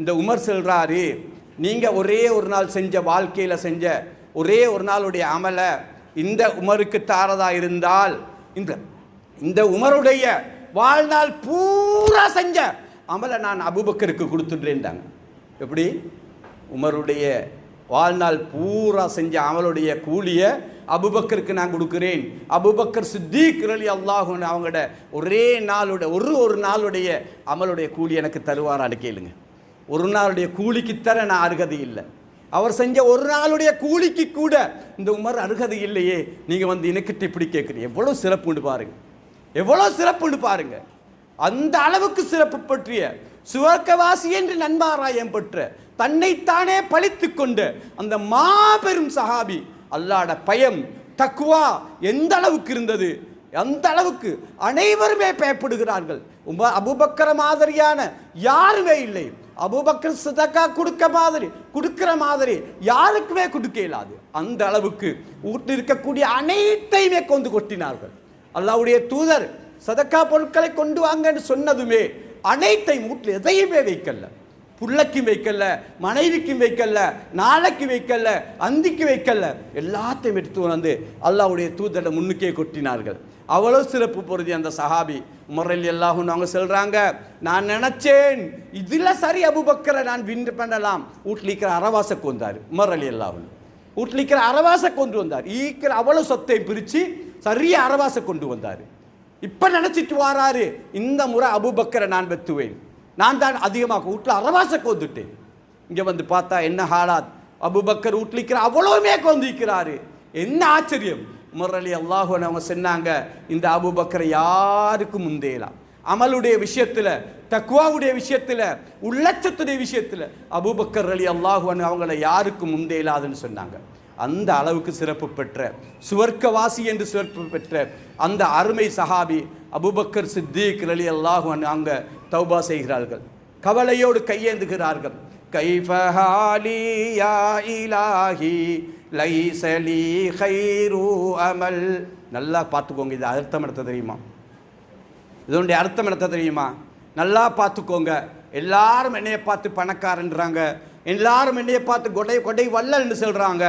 இந்த உமர் சொல்கிறாரு, நீங்கள் ஒரே ஒரு நாள் செஞ்ச வாழ்க்கையில் செஞ்ச ஒரே ஒரு நாளுடைய அமலை இந்த உமருக்கு தாரதா இருந்தால் இந்த உமருடைய வாழ்நாள் பூரா செஞ்ச அமலை நான் அபூபக்கருக்கு கொடுத்துட்றேன்டாங்க. எப்படி? உமருடைய வாழ்நாள் பூரா செஞ்ச அமலுடைய கூலியை அபூபக்கருக்கு நான் கொடுக்குறேன். அபூபக்கர் சித்திக் ரலியல்லாஹு அன்ஹு அவங்களோட ஒரே நாளுடைய ஒரு நாளுடைய அமலுடைய கூலி எனக்கு தருவாரான்னு கேளுங்க. ஒரு நாளுடைய கூலிக்கு தர நான் அருகதை இல்லை. அவர் செஞ்ச ஒரு நாளுடைய கூலிக்கு கூட இந்த உமர் அருகதை இல்லையே, நீங்கள் வந்து எனக்கிட்ட இப்படி கேட்குறீங்க. எவ்வளோ சிறப்புன்னு பாருங்க, எவ்வளோ சிறப்புன்னு பாருங்க. அந்த அளவுக்கு சிறப்பு பற்றிய சுவர்க்கவாசி என்று நன்மாராயம் பெற்ற தன்னைத்தானே பழித்து கொண்டு அந்த மாபெரும் சஹாபி, அல்லாஹ்ட பயம் தக்வா எந்த அளவுக்கு இருந்தது, அந்த அளவுக்கு அனைவருமே பயப்படுகிறார்கள். அபூபக்கர மாதிரியான யாருமே இல்லை. அபூபக்கர் சதக்கா கொடுக்கிற மாதிரி யாருக்குமே கொடுக்க இயலாது. அந்த அளவுக்கு வீட்டில் இருக்கக்கூடிய அனைத்தையுமே கொண்டு கொட்டினார்கள். அல்லாஹ்வுடைய தூதர் சதக்கா பொருட்களை கொண்டு வாங்கன்னு சொன்னதுமே அனைத்தையும் வீட்டில் எதையுமே வைக்கல, புள்ளைக்கும் வைக்கல, மனைவிக்கும் வைக்கல, நாளைக்கு வைக்கல, அந்திக்கு வைக்கல, எல்லாத்தையும் எடுத்து வந்து அல்லாஹ்வுடைய தூதரை முன்னுக்கே கொட்டினார்கள். அவ்வளோ சிறப்பு பொருதி அந்த சஹாபி. உமர் ரலியல்லாஹு அன்ஹு அவங்க சொல்கிறாங்க, நான் நினச்சேன் இதில் சரி அபூபக்கரை நான் வின் பண்ணலாம். வீட்டில் இருக்கிற அரவாசை கொண்டார் உமர் ரலியல்லாஹு அன்ஹு. வீட்டில் இருக்கிற அரவாசை கொண்டு வந்தார். ஈக்கிற அவ்வளோ சொத்தை பிரித்து சரியா அரவாசை கொண்டு வந்தார். இப்போ நினச்சிட்டு வாராரு, இந்த முறை அபூபக்கரை நான் வெத்துவேன், நான் தான் அதிகமாக வீட்டில் அரவாசை கொண்டுட்டேன். இங்கே வந்து பார்த்தா என்ன ஹாலாத், அபூபக்கர் வீட்டில் இருக்கிற அவ்வளோவுமே கொண்டிருக்கிறாரு. என்ன ஆச்சரியம்! உமர் ரலியல்லாஹு அன்ஹு அவங்க சொன்னாங்க, இந்த அபூபக்கரை யாருக்கும் முந்தேலாம். அமலுடைய விஷயத்தில், தக்வாவுடைய விஷயத்தில், உள்ளச்சத்துடைய விஷயத்தில் அபூபக்கர் ரலியல்லாஹு அன்ஹு அவங்கள யாருக்கும் முந்தேலாதுன்னு சொன்னாங்க. அந்த அளவுக்கு சிறப்பு பெற்ற சுவர்க்கவாசி என்று சிறப்பு பெற்ற அந்த அருமை சஹாபி அபூபக்கர் சித்திக் ரலியல்லாஹு அன்ஹு அங்கே தௌபா செய்கிறார்கள், கவலையோடு கையேந்துகிறார்கள். கைஃப ஹாலி யா இலாஹி லைஸ லீ கைரு அமல். நல்லா பார்த்துக்கோங்க, இது அர்த்தம் எடுத்த தெரியுமா? இதனுடைய அர்த்தம் எடுத்த தெரியுமா? நல்லா பார்த்துக்கோங்க. எல்லாரும் என்னையை பார்த்து பணக்காரன்றாங்க, எல்லாரும் என்னையை பார்த்து கொடை வல்லல்னு சொல்கிறாங்க,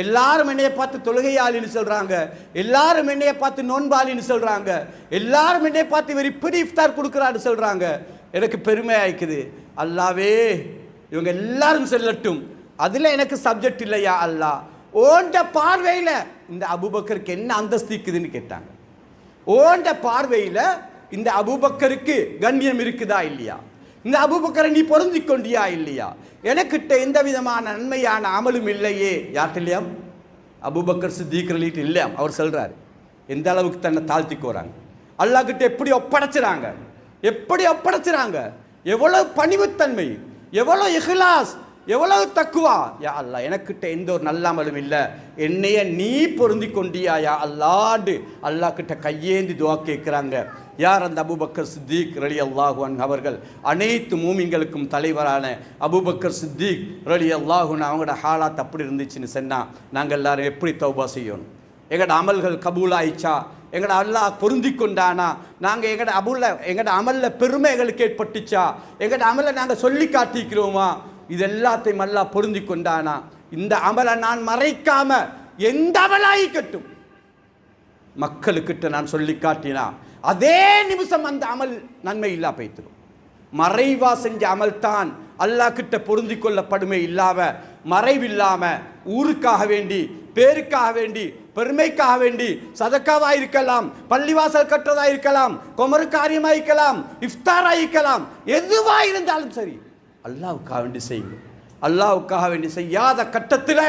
எல்லாரும் என்னையை பார்த்து தொழுகையாளின்னு சொல்கிறாங்க, எல்லாரும் என்னையை பார்த்து நோன்பாளின்னு சொல்கிறாங்க, எல்லாரும் என்னையை பார்த்து இவர் இப்படி இஃப்தார் கொடுக்குறான்னு சொல்கிறாங்க. எனக்கு பெருமை ஆயிக்குது. அல்லாவே இவங்க எல்லாரும் சொல்லட்டும், அதில் எனக்கு சப்ஜெக்ட் இல்லையா அல்லாஹ்? ஓண்ட பார்வையில் இந்த அபூபக்கருக்கு என்ன அந்தஸ்திக்குதுன்னு கேட்டாங்க. ஓண்ட பார்வையில் இந்த அபூபக்கருக்கு கண்ணியம் இருக்குதா இல்லையா? இந்த அபூபக்கரை நீ பொருந்தி கொண்டியா இல்லையா? எனக்கிட்ட எந்த விதமான நன்மையான அமலும் இல்லையே. யார்கிட்ட இல்லையா? அபூபக்கர் சித்திக் ரலிட்டு இல்லையா? அவர் சொல்கிறார், எந்த அளவுக்கு தன்னை தாழ்த்திக்கோறாங்க, அல்லாஹ் கிட்ட எப்படி ஒப்படைச்சுறாங்க, எவ்வளவு பணிவுத்தன்மை, எவ்வளோ இஹ்லாஸ், எவ்வளவு தக்குவா. யா அல்லாஹ், எனக்கிட்ட எந்த ஒரு நல்ல அமலும் இல்லை, என்னைய நீ பொருந்தி கொண்டியா யா அல்லாண்டு அல்லாஹ் கிட்ட கையேந்தி துவா கேட்குறாங்க. யார் அந்த அபூபக்கர் சித்திக் ரலியல்லாஹு அன்ஹு அவர்கள்? அனைத்து மூமின்களுக்கும் தலைவரான அபூபக்கர் சித்திக் ரலியல்லாஹு அன்ஹு அவங்களோட ஹாலாத் அப்படி இருந்துச்சுன்னு சொன்னால் நாங்கள் எல்லாரும் எப்படி தௌபா செய்யணும்? எங்களோட அமல்கள் கபூலாயிச்சா? எங்களோட அல்லாஹ் பொருந்தி கொண்டானா? நாங்கள் எங்களோட அமலில் பெருமை எங்களுக்கு ஏற்பட்டுச்சா? எங்களோட அமலை நாங்கள் சொல்லி காட்டிக்கிறோமா? இது எல்லாத்தையும் அல்லாஹ் பொருந்தி கொண்டானா? இந்த அமலை நான் மறைக்காம எந்த அமலாயிக்கட்டும் மக்களுக்கிட்ட நான் சொல்லி காட்டினா அதே நிமிஷம் அந்த அமல் நன்மை இல்லா போய்த்திடும். மறைவா செஞ்ச அமல் தான் அல்லாஹ் கிட்ட பொருந்தி கொள்ளப்படுமே இல்லாம மறைவில்லாம ஊருக்காக வேண்டி, பேருக்காக வேண்டி, பெருமைக்காக வேண்டி சதக்காவா இருக்கலாம், பள்ளிவாசல் கட்டுறதா இருக்கலாம், குமரு காரியமா இருக்கலாம், இஃப்தாரா இருக்கலாம், எதுவா இருந்தாலும் சரி அல்லாஹ்வுக்காக வேண்டி செய்யுங்க. அல்லாஹ்வுக்காக வேண்டி செய்யாத கட்டத்தில்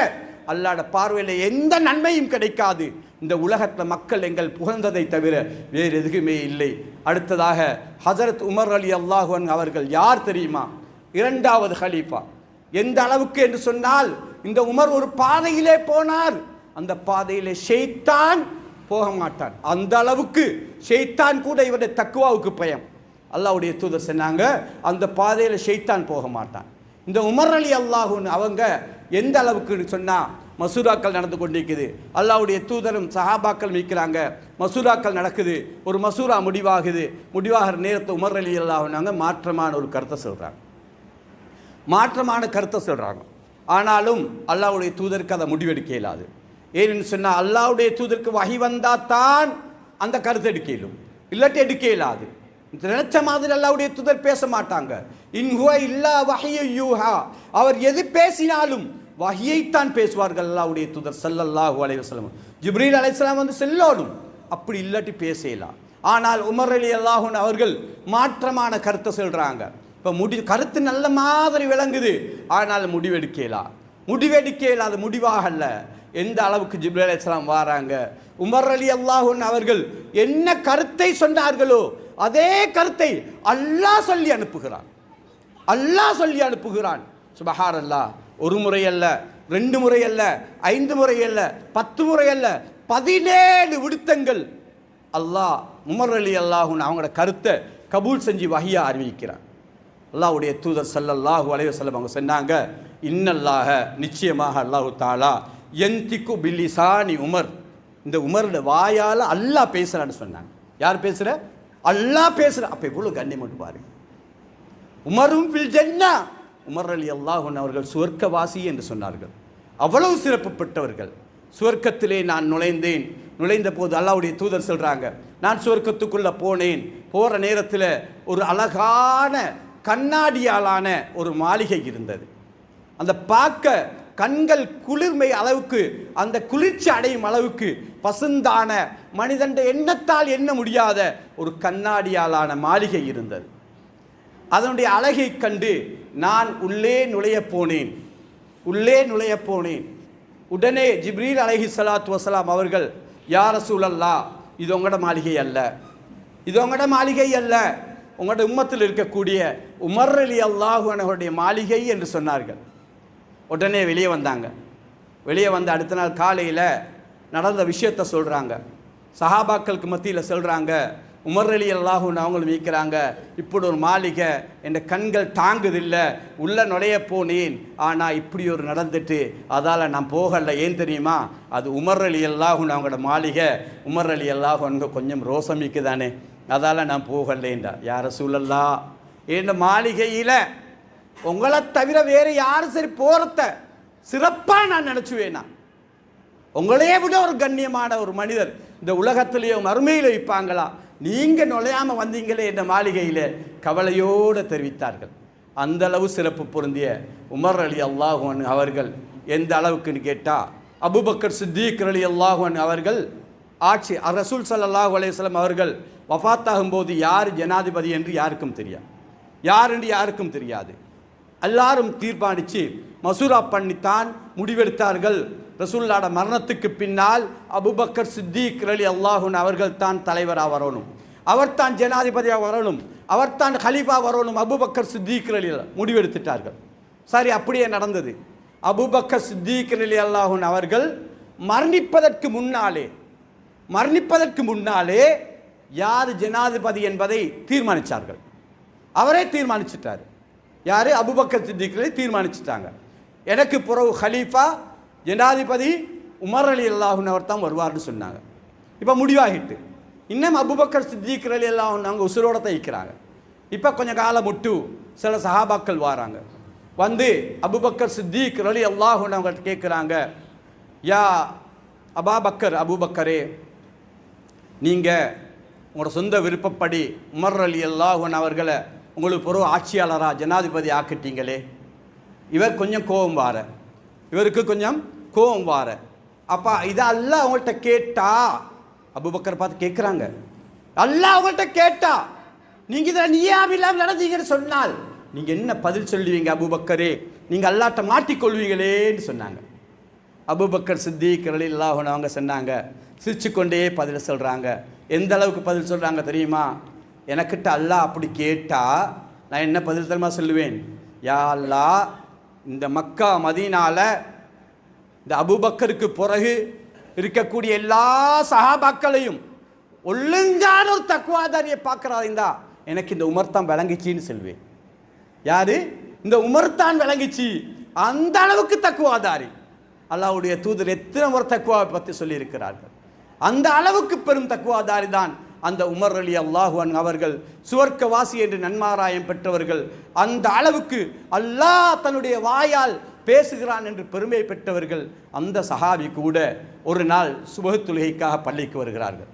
அல்லாஹ்வுடைய பார்வையில் எந்த நன்மையும் கிடைக்காது. இந்த உலகத்தில் மக்கள் எங்கள் புகழ்ந்ததை தவிர வேறு எதுவுமே இல்லை. அடுத்ததாக ஹஜரத் உமர் ரலியல்லாஹு அன்ஹு அவர்கள் யார் தெரியுமா? இரண்டாவது ஹலீஃபா. எந்த அளவுக்கு என்று சொன்னால், இந்த உமர் ஒரு பாதையிலே போனார், அந்த பாதையிலே ஷைத்தான் போக மாட்டான். அந்த அளவுக்கு ஷைத்தான் கூட இவருடைய தக்குவாவுக்கு பயம். அல்லாஹ்வுடைய தூதர் சொன்னாங்க, அந்த பாதையில் ஷைத்தான் போக மாட்டான். இந்த உமர் ரலியல்லாஹு அன்ஹு அவங்க எந்த அளவுக்கு சொன்னால், மசூராக்கள் நடந்து கொண்டிருக்குது, அல்லாஹ்வுடைய தூதரும் சஹாபாக்கள் மீட்கிறாங்க, மசூராக்கள் நடக்குது, ஒரு மசூரா முடிவாகிற நேரத்தை உமர் ரலியல்லாஹு அன்ஹு மாற்றமான ஒரு கருத்தை சொல்கிறாங்க. ஆனாலும் அல்லாஹ்வுடைய தூதருக்கு அதை முடிவெடுக்க இயலாது. ஏன்னு சொன்னால், அல்லாஹ்வுடைய தூதருக்கு வஹி வந்தால் தான் அந்த கருத்தை எடுக்க இயலும், இல்லாட்டி எடுக்க இயலாது. நினைச்ச மாதிரி அல்லாஹ்வுடைய தூதர் பேச மாட்டாங்க. இன்ஹுவ இல்லா வஹ்யு யூஹா, அவர் எது பேசினாலும் வஹியைத்தான் பேசுவார்கள் அல்லாஹ்வுடைய தூதர் ஸல்லல்லாஹு அலைஹி வஸல்லம். ஜிப்ரீல் அலைஹிஸ்ஸலாம் வந்து செல்லோடும், அப்படி இல்லாட்டி பேசலாம். ஆனால் உமர் ரலியல்லாஹு அன்ஹு அவர்கள் மாற்றமான கருத்தை சொல்றாங்க. இப்போ கருத்து நல்ல மாதிரி விளங்குது, ஆனால் முடிவெடுக்கலாம். அது முடிவாக அல்ல. எந்த அளவுக்கு ஜிப்ரீல் அலைஹிஸ்ஸலாம் வராங்க, உமர் ரலியல்லாஹு அன்ஹு அவர்கள் என்ன கருத்தை சொன்னார்களோ அதே கருத்தை அல்லாஹ் சொல்லி அனுப்புகிறான். சுப்ஹானல்லாஹ். ஒரு முறை அல்ல, 2 முறை அல்ல, 5 முறை அல்ல, 10 முறை அல்ல, 17 விடுத்தங்கள் அல்லாஹ் உமர் ரலியல்லாஹு அன்ஹு அவங்களோட கருத்தை கபூல் செஞ்சு வஹியா அறிவிக்கிறார். அல்லாஹ்வுடைய தூதர் ஸல்லல்லாஹு அலைஹி வஸல்லம் அவங்க சொன்னாங்க, இன்னல்லாஹ, நிச்சயமாக அல்லாஹு தஆலா யன்திகு பிலிசானி உமர், இந்த உமரோட வாயால் அல்லாஹ் பேசுறான்னு சொன்னாங்க. யார் பேசுற? அல்லாஹ் பேசுற. அப்போ இவ்வளோ கண்ணியம் மட்டும் பாருங்க. உமரும் ஃபில் ஜன்னா, உமர் ரலியல்லாஹு அன்ஹு அவர்கள் சுவர்க்கவாசி என்று சொன்னார்கள். அவ்வளவு சிறப்பு பெற்றவர்கள். சுவர்க்கத்திலே நான் நுழைந்த போது அல்லாஹ்வுடைய தூதர் சொல்றாங்க, நான் சுவர்க்கத்துக்குள்ள போற நேரத்தில் ஒரு அழகான கண்ணாடியாலான ஒரு மாளிகை இருந்தது. அந்த பார்க்க கண்கள் குளிர்மை அளவுக்கு, அந்த குளிர்ச்சி அடையும் அளவுக்கு பசுந்தான மனிதன் எண்ணத்தால் எண்ண முடியாத ஒரு கண்ணாடியாலான மாளிகை இருந்தது. அதனுடைய அழகை கண்டு நான் உள்ளே நுழைய போனேன். உடனே ஜிப்ரீல் அலைஹிஸ்ஸலாத்து வஸலாம் அவர்கள், யா ரசூலல்லாஹ், இது உங்களோட மாளிகை அல்ல, உங்களோட உம்மத்தில் இருக்கக்கூடிய உமர் ரலியல்லாஹு அன்ஹுடைய மாளிகை என்று சொன்னார்கள். உடனே வெளியே வந்து அடுத்த நாள் காலையில் நடந்த விஷயத்தை சொல்கிறாங்க. சஹாபாக்களுக்கு மத்தியில் சொல்கிறாங்க, உமர் ரலியல்லாஹு அன்ஹு அவங்களும் மீக்கிறாங்க, இப்படி ஒரு மாளிகை என் கண்கள் தாங்குதில்லை, உள்ள நுழைய போனேன், ஆனால் இப்படி ஒரு நடந்துட்டு அதால் நான் போகலை. ஏன் தெரியுமா? அது உமர் ரலியல்லாஹு அன்ஹு அவங்களோட மாளிகை, உமர் ரலியல்லாஹு அன்ஹு கொஞ்சம் ரோசமிக்குதானே, அதால் நான் போகலேண்டா. யா ரசூலல்லாஹ், என் மாளிகையில் உங்களை தவிர வேறு யாரும் சரி போகிறத சிறப்பாக நான் நினச்சுவேனா? உங்களையே விட ஒரு கண்ணியமான ஒரு மனிதர் இந்த உலகத்திலேயே மறுமையில் வைப்பாங்களா? நீங்கள் நுழையாமல் வந்தீங்களே இந்த மாளிகையில், கவலையோடு தெரிவித்தார்கள். அந்த அளவு சிறப்பு பொருந்திய உமர் ரலியல்லாஹு அன்ஹு அவர்கள் எந்த அளவுக்குன்னு கேட்டால், அபூபக்கர் சித்திக் ரலியல்லாஹு அன்ஹு அவர்கள் ஆட்சி, ரசூல் ஸல்லல்லாஹு அலைஹி வஸல்லம் அவர்கள் வஃபாத்தாகும்போது யார் ஜனாதிபதி என்று யாருக்கும் தெரியாது. எல்லாரும் தீர்மானித்து மசூரா பண்ணித்தான் முடிவெடுத்தார்கள். ரசூலுல்லாஹ்ட மரணத்துக்கு பின்னால் அபூபக்கர் சித்திக் ரலியல்லாஹு அன்ஹு அவர்கள் தான் தலைவராக வரணும், அவர் தான் ஜனாதிபதியாக வரணும், அவர் தான் கலீஃபா வரணும். அபூபக்கர் சித்திக் ரலியல்லாஹு முடிவெடுத்துட்டார்கள். சரி, அப்படியே நடந்தது. அபூபக்கர் சித்திக் ரலியல்லாஹு அன்ஹு அவர்கள் மரணிப்பதற்கு முன்னாலே யார் ஜனாதிபதி என்பதை தீர்மானித்தார்கள். அவரே தீர்மானிச்சிட்டார். யார்? அபூபக்கர் சித்திக்களை தீர்மானிச்சிட்டாங்க. எனக்கு பிறகு ஹலீஃபா ஜனாதிபதி உமர் ரலியல்லாஹு அன்ஹு அவர் தான் வருவார்னு சொன்னாங்க. இப்போ முடிவாகிட்டு இன்னும் அபூபக்கர் சித்திக் ரலியல்லாஹு அன்ஹு அவங்க உசுரோட தான் இருக்கிறாங்க. இப்போ கொஞ்சம் காலம் முட்டு சில சஹாபாக்கள் வராங்க. வந்து அபூபக்கர் சித்திக் ரலியல்லாஹு அன்ஹு அவங்கள்ட்ட கேட்குறாங்க, யா அபூபக்கரே, நீங்கள் உங்களோட சொந்த விருப்பப்படி உமர் ரலியல்லாஹு அன்ஹு அவர்களை உங்களுக்கு ஒரு ஆட்சியாளராக ஜனாதிபதி ஆக்கிட்டீங்களே. இவர் கொஞ்சம் கோபம் வார, இவருக்கு கொஞ்சம் கோபம் வார. அப்போ இதை அல்லாஹ் அவங்கள்ட்ட கேட்டா, அபூபக்கர் பார்த்து கேட்குறாங்க, அல்லாஹ் அவங்கள்ட்ட கேட்டா நீங்கள் இதில் நியாமில்லாமல் நடந்தீங்கன்னு சொன்னால் நீங்கள் என்ன பதில் சொல்லுவீங்க அபூபக்கரே? நீங்கள் அல்லாஹ்ட்ட மாட்டிக்கொள்வீங்களேன்னு சொன்னாங்க. அபூபக்கர் சித்திக் ரலியல்லாஹு அன்ஹு அவங்க சொன்னாங்க, சிரிச்சு கொண்டே பதில் சொல்கிறாங்க. எந்த அளவுக்கு பதில் சொல்கிறாங்க தெரியுமா? எனக்கிட்ட அல்லாஹ் அப்படி கேட்டால் நான் என்ன பதில் தெரியுமா சொல்லுவேன்? யா அல்லாஹ், இந்த மக்கா மதீனால இந்த அபூபக்கருக்கு பிறகு இருக்கக்கூடிய எல்லா சஹாபாக்களையும் ஒழுங்கான ஒரு தக்வாதாரியை பார்க்குறாருந்தா எனக்கு இந்த உமர் தான் விளங்கிச்சின்னு சொல்வேன். யாரு? இந்த உமர் தான் விளங்கிச்சு. அந்த அளவுக்கு தக்வாதாரி. அல்லாஹ்வுடைய தூதர் எத்தனை ஒரு தக்வாவை பற்றி சொல்லியிருக்கிறார்கள். அந்த அளவுக்கு பெரும் தக்வாதாரி தான் அந்த உமர் ரலியல்லாஹு அன்ஹு அவர்கள். சுவர்க்கவாசி என்று நன்மாராயம் பெற்றவர்கள். அந்த அளவுக்கு அல்லாஹ் தன்னுடைய வாயால் பேசுகிறான் என்று பெருமை பெற்றவர்கள். அந்த சஹாபி கூட ஒரு நாள் சுபஹ் தொழுகைக்காக பள்ளிக்கு வருகிறார்கள்.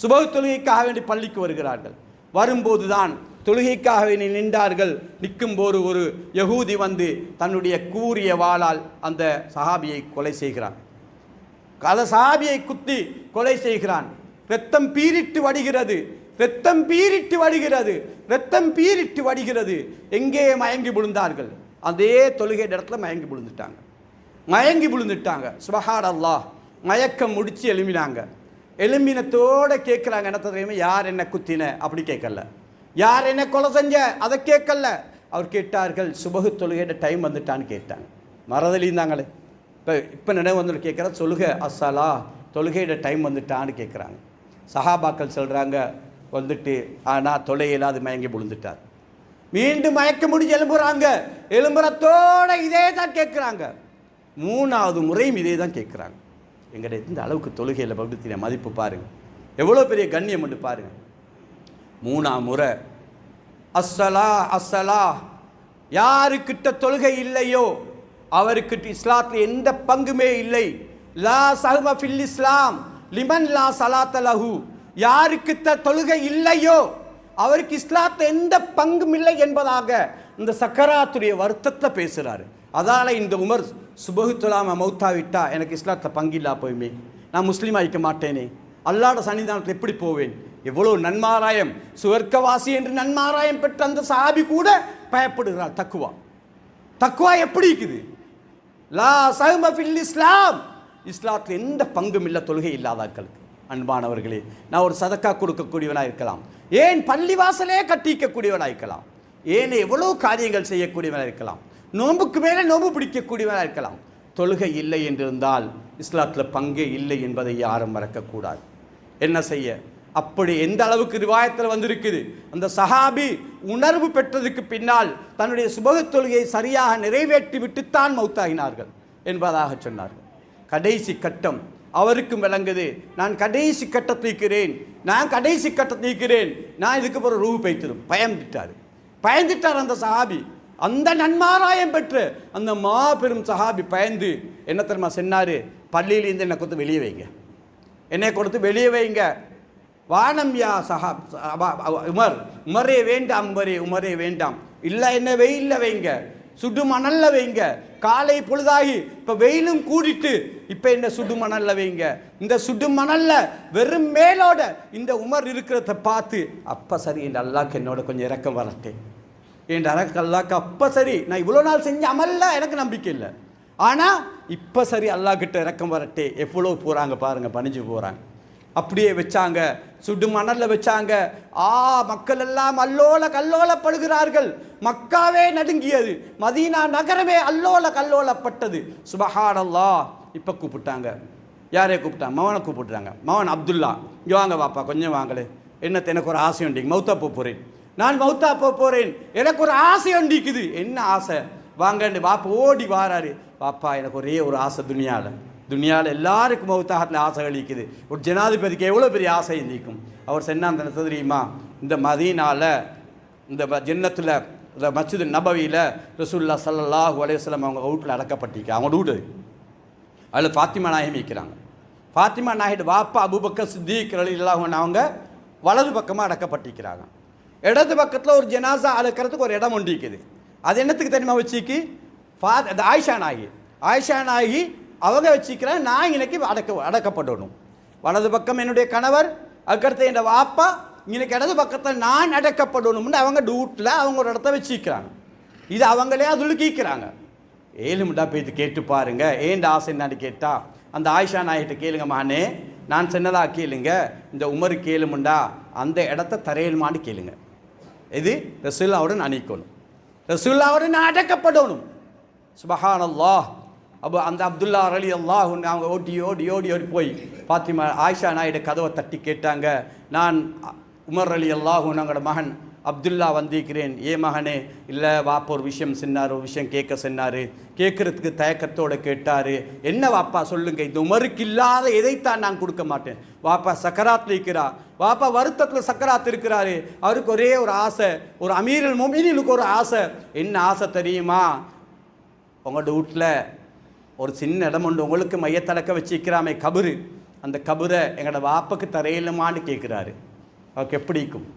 சுபஹ் தொழுகைக்காக வேண்டி பள்ளிக்கு வருகிறார்கள். வரும்போது தான் தொழுகைக்காக வேண்டி நின்றார்கள். நிற்கும்போது ஒரு யகூதி வந்து தன்னுடைய கூரிய வாளால் அந்த சஹாபியை கொலை செய்கிறான். அந்த சஹாபியை குத்தி கொலை செய்கிறான். ரத்தம் பீரிட்டு வடிகிறது, ரத்தம் பீரிட்டு வடிகிறது, ரத்தம் பீரிட்டு வடிகிறது. எங்கே மயங்கி விழுந்தார்கள்? அதே தொழுகை இடத்துல மயங்கி விழுந்துட்டாங்க. மயங்கி விழுந்துட்டாங்க. சுப்ஹானல்லாஹ். மயக்கம் முடிச்சு எழும்பினாங்க. எலும்பினத்தோடு கேட்குறாங்க, என்ன தெரியுமா? யார் என்ன குத்தின? அப்படி கேட்கல. யார் என்ன கொலை செஞ்ச? அதை கேட்கல. அவர் கேட்டார்கள், சுபஹு தொழுகையோட டைம் வந்துட்டான்னு கேட்டாங்க. மறதலிந்தாங்களே. இப்போ நினைவு வந்து கேட்குற சொல்லுக அஸ்ஸலா, தொழுகையோட டைம் வந்துட்டான்னு கேட்குறாங்க. சஹாபாக்கள் சொல்கிறாங்க வந்துட்டு, ஆனால் தொலையில்லாது மயங்கி விழுந்துட்டார். மீண்டும் மயக்க முடிஞ்சு எழும்புறாங்க. எழும்புறத்தோடு இதே தான் கேட்குறாங்க. 3வது முறையும் இதே தான் கேட்குறாங்க. எங்கிட்ட இந்த அளவுக்கு தொழுகையில் பகுதியின மதிப்பு பாருங்கள், எவ்வளோ பெரிய கண்ணியம் என்று பாருங்கள். 3ஆம் முறை அஸ்ஸலா அஸ்ஸலா. யாருக்கிட்ட தொழுகை இல்லையோ அவருக்கிட்ட இஸ்லாத்தில் எந்த பங்குமே இல்லை. லா சஹ்ம ஃபில் இஸ்லாம் லிமன் லா ஸலாத்த லஹு. யாருக்கிட்ட தொழுகை இல்லையோ அவருக்கு இஸ்லாத்தில் எந்த பங்கும் இல்லை என்பதாக இந்த சக்கராத்துடைய வருத்தத்தில் பேசுகிறாரு. அதால் இந்த உமர் சுபஹு தொழாம மௌத்தாவிட்டா எனக்கு இஸ்லாத்தில் பங்கில்லா போயுமே, நான் முஸ்லீம் ஆகிக்க மாட்டேனே, அல்லாஹ்வுடைய சன்னிதானத்தில் எப்படி போவேன்? எவ்வளோ நன்மாராயம், சுவர்க்கவாசி என்று நன்மாராயம் பெற்ற அந்த சஹாபி கூட பயப்படுகிறார். தக்குவா, தக்குவா எப்படி இருக்குது? லா சஹ்ம ஃபில் இஸ்லாம். இஸ்லாத்தில் எந்த பங்கும் இல்லை தொழுகை இல்லாதாக்களுக்கு. அன்பானவர்களே, நான் ஒரு சதக்கா கொடுக்கக்கூடியவனாக இருக்கலாம், ஏன் பள்ளிவாசலே கட்டிக்கக்கூடியவனாக இருக்கலாம், ஏன் எவ்வளோ காரியங்கள் செய்யக்கூடியவனாக இருக்கலாம், நோன்புக்கு மேலே நோன்பு பிடிக்கக்கூடியவனாக இருக்கலாம். தொழுகை இல்லை என்றிருந்தால் இஸ்லாத்தில் பங்கே இல்லை என்பதை யாரும் மறக்கக்கூடாது. என்ன செய்ய? அப்படி எந்த அளவுக்கு ரிவாயத்தில் வந்திருக்குது, அந்த சஹாபி உணர்வு பெற்றதுக்கு பின்னால் தன்னுடைய சுபஹ் தொழுகையை சரியாக நிறைவேற்றி விட்டுத்தான் மௌத்தாகினார்கள் என்பதாக சொன்னார்கள். கடைசி கட்டம் அவருக்கும் விளங்குது, நான் கடைசி கட்டத்தில் இருக்கிறேன், நான் கடைசி கட்டத்தில் இருக்கிறேன், நான் இதுக்கு பிறகு ரூபு பைத்திரும். பயந்துட்டார் அந்த சஹாபி. அந்த நன்மாராயம் பெற்று அந்த மாபெரும் சஹாபி பயந்து என்ன தெரியுமா சொன்னார்? பள்ளியிலேருந்து என்னை கொடுத்து வெளியே வைங்க, என்னை கொடுத்து வெளியே வைங்க. வானம் யா உமரே வேண்டாம், உமரே வேண்டாம். இல்லை, என்ன வெயிலில் வைங்க, சுடு மணல்ல வைங்க. காலை பொழுதாகி இப்போ வெயிலும் கூடிட்டு இப்போ என்ன சுடு மணல்ல வைங்க. இந்த சுடு மணல்ல வெறும் மேலோட இந்த உமர் இருக்கிறத பார்த்து அப்போ சரி, என் அல்லாஹ்க்கு என்னோட கொஞ்சம் இறக்கம் வரட்டே, என் அல்லாஹ்க்கு அப்போ சரி, நான் இவ்வளோ நாள் செஞ்ச அமல்ல எனக்கு நம்பிக்கை இல்லை, ஆனால் இப்போ சரி அல்லாஹ்கிட்ட இறக்கம் வரட்டே. எவ்வளோ போகிறாங்க பாருங்கள், பணிஞ்சு போகிறாங்க. அப்படியே வச்சாங்க, சுடு மணல்ல வச்சாங்க. மக்கள் எல்லாம் அல்லோல கல்லோலப்படுகிறார்கள். மக்காவே நடுங்கியது, மதீனா நகரமே அல்லோல கல்லோலப்பட்டது. சுபஹானல்லாஹ். இப்போ கூப்பிட்டாங்க. யாரே கூப்பிட்டாங்க? மவனை கூப்பிட்டாங்க. மவன் அப்துல்லா, இங்கே வாங்க வாப்பா, கொஞ்சம் வாங்களே. என்னத்தை எனக்கு ஒரு ஆசை உண்டிக்கு மௌத்தா போகிறேன், நான் மௌத்தா போகிறேன், எனக்கு ஒரு ஆசை உண்டிக்குது. என்ன ஆசை? வாங்கன்னு வாப்பா ஓடி வாராரு. பாப்பா எனக்கு ஒரே ஒரு ஆசை, துனியாவில் எல்லாருக்கும் மௌத்தாகத்தில் ஆசை அளிக்குது. ஒரு ஜனாதிபதிக்கு எவ்வளோ பெரிய ஆசை நீக்கும். அவர் சொன்னாங்க தெரியுமா, இந்த மதீனாவில் இந்த ஜன்னத்தில் இந்த மஸ்ஜிது நபவியில் ரசூலுல்லாஹ் ஸல்லல்லாஹு அலைஹி வஸல்லம் அவங்க வீட்டில் அடக்கப்பட்டிருக்க. அவங்க வீடு அதில் ஃபாத்திமா நாயகம் இருக்கிறாங்க. ஃபாத்திமா நாயகி வாப்பா அபூபக்கர் சித்திக் ரலியல்லாஹு அன்ஹு அவங்க வலது பக்கமாக அடக்கப்பட்டிருக்கிறாங்க. இடது பக்கத்தில் ஒரு ஜனாசா அடக்கிறதுக்கு ஒரு இடம் ஒன்று இருக்குது. அது என்னத்துக்கு தெரியுமா வச்சுக்கு? அது ஆயிஷா நாயகி அவங்க வச்சுக்கிறேன். நான் இன்னைக்கு அடக்கப்படணும். வலது பக்கம் என்னுடைய கணவர், அதுக்கடுத்து என் வாப்பா, இன்னைக்கு இடது பக்கத்தில் நான் அடக்கப்படணும்னு அவங்க டூட்டில் அவங்க ஒரு இடத்த வச்சுக்கிறாங்க. இது அவங்களே அதுலுக்கிக்கிறாங்க. 7 முண்டா போய்த்து கேட்டு பாருங்க, ஏண்ட ஆசை என்னான்னு கேட்டா, அந்த ஆயிஷா நாய்கிட்ட கேளுங்க, மகனே நான் சொன்னதா கேளுங்க, இந்த உமரு கேளுமுண்டா அந்த இடத்த தரையலுமான்னு கேளுங்க. இது ரசூலுல்லாஹ்வுடன் அணிக்கணும், ரசூலுல்லாஹ்வுடன் அடக்கப்படணும். சுப்ஹானல்லாஹ். அப்போ அந்த அப்துல்லா ரலியல்லாஹு அன்ஹு அவங்க ஓடி ஓடி ஓடி ஓடி போய் ஃபாத்திமா ஆயிஷா நாயுட கதவை தட்டி கேட்டாங்க, நான் உமர் ரலியல்லாஹு அன்ஹு அவங்களோட மகன் அப்துல்லா வந்திருக்கிறேன். மகனே? இல்லை வாப்பா ஒரு விஷயம் சொன்னார், ஒரு விஷயம் கேட்க சொன்னார். கேட்குறதுக்கு தயக்கத்தோடு கேட்டார். என்ன வாப்பா சொல்லுங்க, இந்த உமருக்கு இல்லாத எதைத்தான் நான் கொடுக்க மாட்டேன். வாப்பா சக்கராத்தில் இருக்கிறா, வாப்பா வருத்தத்தில் சக்கராத் இருக்கிறாரு. அவருக்கு ஒரே ஒரு ஆசை, ஒரு அமீருல் முஃமினீனுக்கு ஒரு ஆசை. என்ன ஆசை தெரியுமா? உங்களோட வீட்டில் ஒரு சின்ன இடம் உண்டு, உங்களுக்கு மையத்தடக்க வச்சுக்கிறாமே கபரு, அந்த கபரை எங்களோட வாப்பாக்கு தரையிலுமான்னு கேட்குறாரு. அவருக்கு எப்படிக்கும்?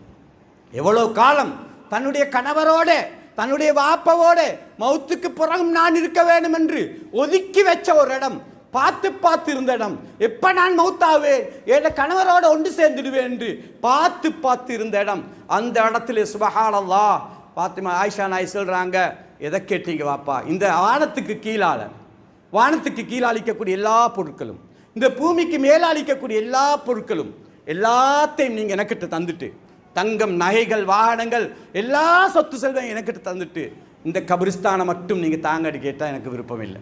எவ்வளோ காலம் தன்னுடைய கணவரோட தன்னுடைய வாப்பவோட மௌத்துக்கு புறம் நான் இருக்க வேண்டும் என்று ஒதுக்கி வச்ச ஒரு இடம், பார்த்து பார்த்து இருந்த இடம். எப்போ நான் மௌத்தாவேன், என் கணவரோட ஒன்று சேர்ந்துடுவேன் என்று பார்த்து பார்த்து இருந்த இடம். அந்த இடத்துல சுப்ஹானல்லாஹ் பாத்திமா ஆயிஷா நாய் சொல்கிறாங்க, எதை கேட்டீங்க வாப்பா? இந்த வானத்துக்கு கீழாளிக்கக்கூடிய எல்லா பொருட்களும், இந்த பூமிக்கு மேலாளிக்கக்கூடிய எல்லா பொருட்களும் எல்லாத்தையும் நீங்கள் எனக்கிட்ட தந்துட்டு, தங்கம் நகைகள் வாகனங்கள் எல்லா சொத்து செல்வம் எனக்கிட்ட தந்துட்டு, இந்த கபிரிஸ்தானை மட்டும் நீங்கள் தாங்கடி கேட்டால் எனக்கு விருப்பம் இல்லை.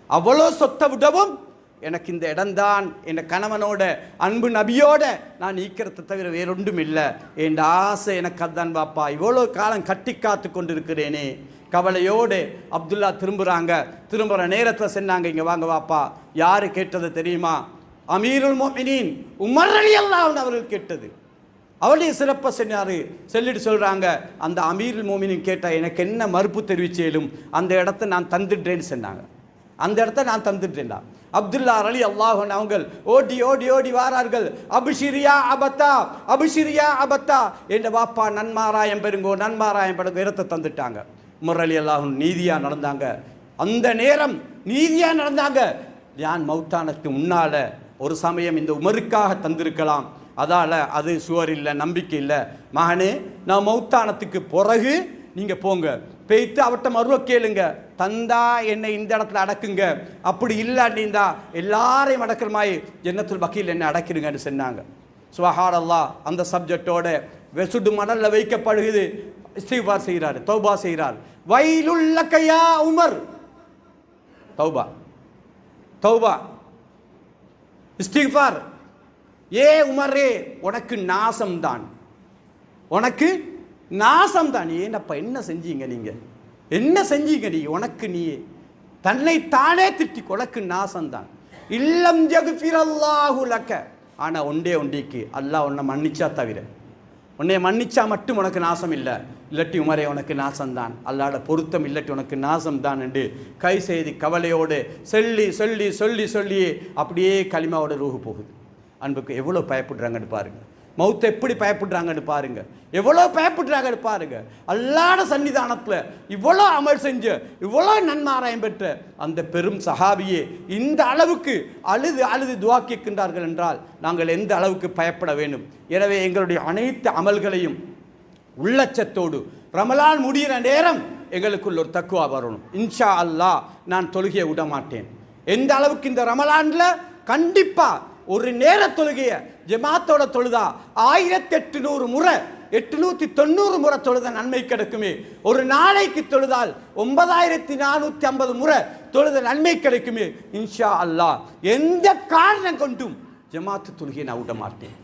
அவ்வளோ சொத்தை விடவும் எனக்கு இந்த இடம்தான், என் கணவனோட அன்பு நபியோட நான் நீக்கிறத தவிர வேறொன்றும் இல்லை. என் ஆசை எனக்கு அதுதான் பாப்பா. இவ்வளோ காலம் கட்டி காத்து கொண்டு இருக்கிறேனே. கவலையோடு அப்துல்லா திரும்புகிற நேரத்தில் சொன்னாங்க, இங்கே வாங்க வாப்பா. யார் கேட்டது தெரியுமா? அமீருல் முஃமினீன் உமர் ரலியல்லாஹு அன்ஹு அவர்கள் கேட்டது. அவருடைய சிறப்பை சொல்லிட்டு சொல்கிறாங்க, அந்த அமீருல் முஃமினீன் கேட்டால் எனக்கு என்ன மறுப்பு தெரிவிச்சேலும் அந்த இடத்த நான் தந்துடுறேன்னு சொன்னாங்க. அந்த இடத்த நான் தந்துட்டேன்டா. அப்துல்லா ரலியல்லாஹு அன்ஹு அவங்க ஓடி ஓடி ஓடி வாரார்கள். அபிஷிரியா அபத்தா என்ற வாப்பா நன்மாராயம் பெருங்கோ இடத்தை தந்துட்டாங்க. உமர் ரலியல்லாஹு அன்ஹு நீதியாக நடந்தாங்க. அந்த நேரம் நீதியாக நடந்தாங்க. யான் மௌத்தானத்துக்கு முன்னால் ஒரு சமயம் இந்த உமருக்காக தந்திருக்கலாம், அதால் அது சுவர் இல்லை, நம்பிக்கை இல்லை. மகனே, நான் மௌத்தானத்துக்கு பிறகு நீங்கள் போங்க, பேய்த்து அவட்ட மறுவ கேளுங்க, தந்தா என்னை இந்த இடத்துல அடக்குங்க, அப்படி இல்லாட்டிந்தா எல்லாரையும் அடக்கிற மாதிரி ஜன்னத்துல் பக்கீல் என்னை அடக்கிடுங்கன்னு சொன்னாங்க. சுப்ஹானல்லாஹ். அந்த சப்ஜெக்டோட வெசுடு மணலில் வைக்கப்படுகிறது. இஸ்திக்ஃபார் செய்கிறார், தௌபா செய்கிறார். வைலுல்லக யா உமர், தௌபா இஸ்திக்ஃபார். உமரே, உனக்கு நாசம்தான், உனக்கு நாசம்தான். ஏனப்பா என்ன செஞ்சீங்க நீங்கள், என்ன செஞ்சீங்க நீ? உனக்கு நீ தன்னை தானே திட்டி, உனக்கு நாசம்தான். இல்லம் யக்ஃபிரல்லாஹு லக. ஆனால் ஒண்டிக்கு அல்லாஹ் உன்னை மன்னிச்சா தவிர, உன்னை மன்னிச்சா மட்டும் உனக்கு நாசம் இல்லை, இல்லாட்டி உமரே உனக்கு நாசம்தான், அல்லாட பொருத்தம் இல்லாட்டி உனக்கு நாசம்தான் என்று கை செய்தி கவலையோடு சொல்லி சொல்லி சொல்லி சொல்லி அப்படியே கலிமாவோட ரூஹு போகுது. அன்புக்கு எவ்வளோ பயப்படுறாங்கன்னு பாருங்கள். மௌத்தை எப்படி பயப்படுறாங்கன்னு பாருங்க, எவ்வளோ பயப்படுறாங்கன்னு பாருங்க. அல்லாட சன்னிதானத்தில் இவ்வளோ அமல் செஞ்சு இவ்வளோ நன்மாராயம் பெற்ற அந்த பெரும் சஹாபியே இந்த அளவுக்கு அழுது அழுது துஆ கேட்கின்றார்கள் என்றால் நாங்கள் எந்த அளவுக்கு பயப்பட வேண்டும். எனவே எங்களுடைய அனைத்து அமல்களையும் உள்ளச்சத்தோடு ரமலான் முடிகிற நேரம் எங்களுக்குள்ள ஒரு தக்குவா வரணும். இன்ஷா அல்லாஹ் நான் தொழுகையை விட மாட்டேன். எந்த அளவுக்கு இந்த ரமலான்ல கண்டிப்பாக ஒரு நேர தொழுகையை ஜமாத்தோட தொழுதா 1800 முறை 890 முறை தொழுத நன்மை கிடைக்குமே. ஒரு நாளைக்கு தொழுதால் 9450 முறை தொழுத நன்மை கிடைக்குமே. இன்ஷா அல்லாஹ் எந்த காரணம் கொண்டும் ஜமாத்து தொழுகையை நான் விட மாட்டேன்.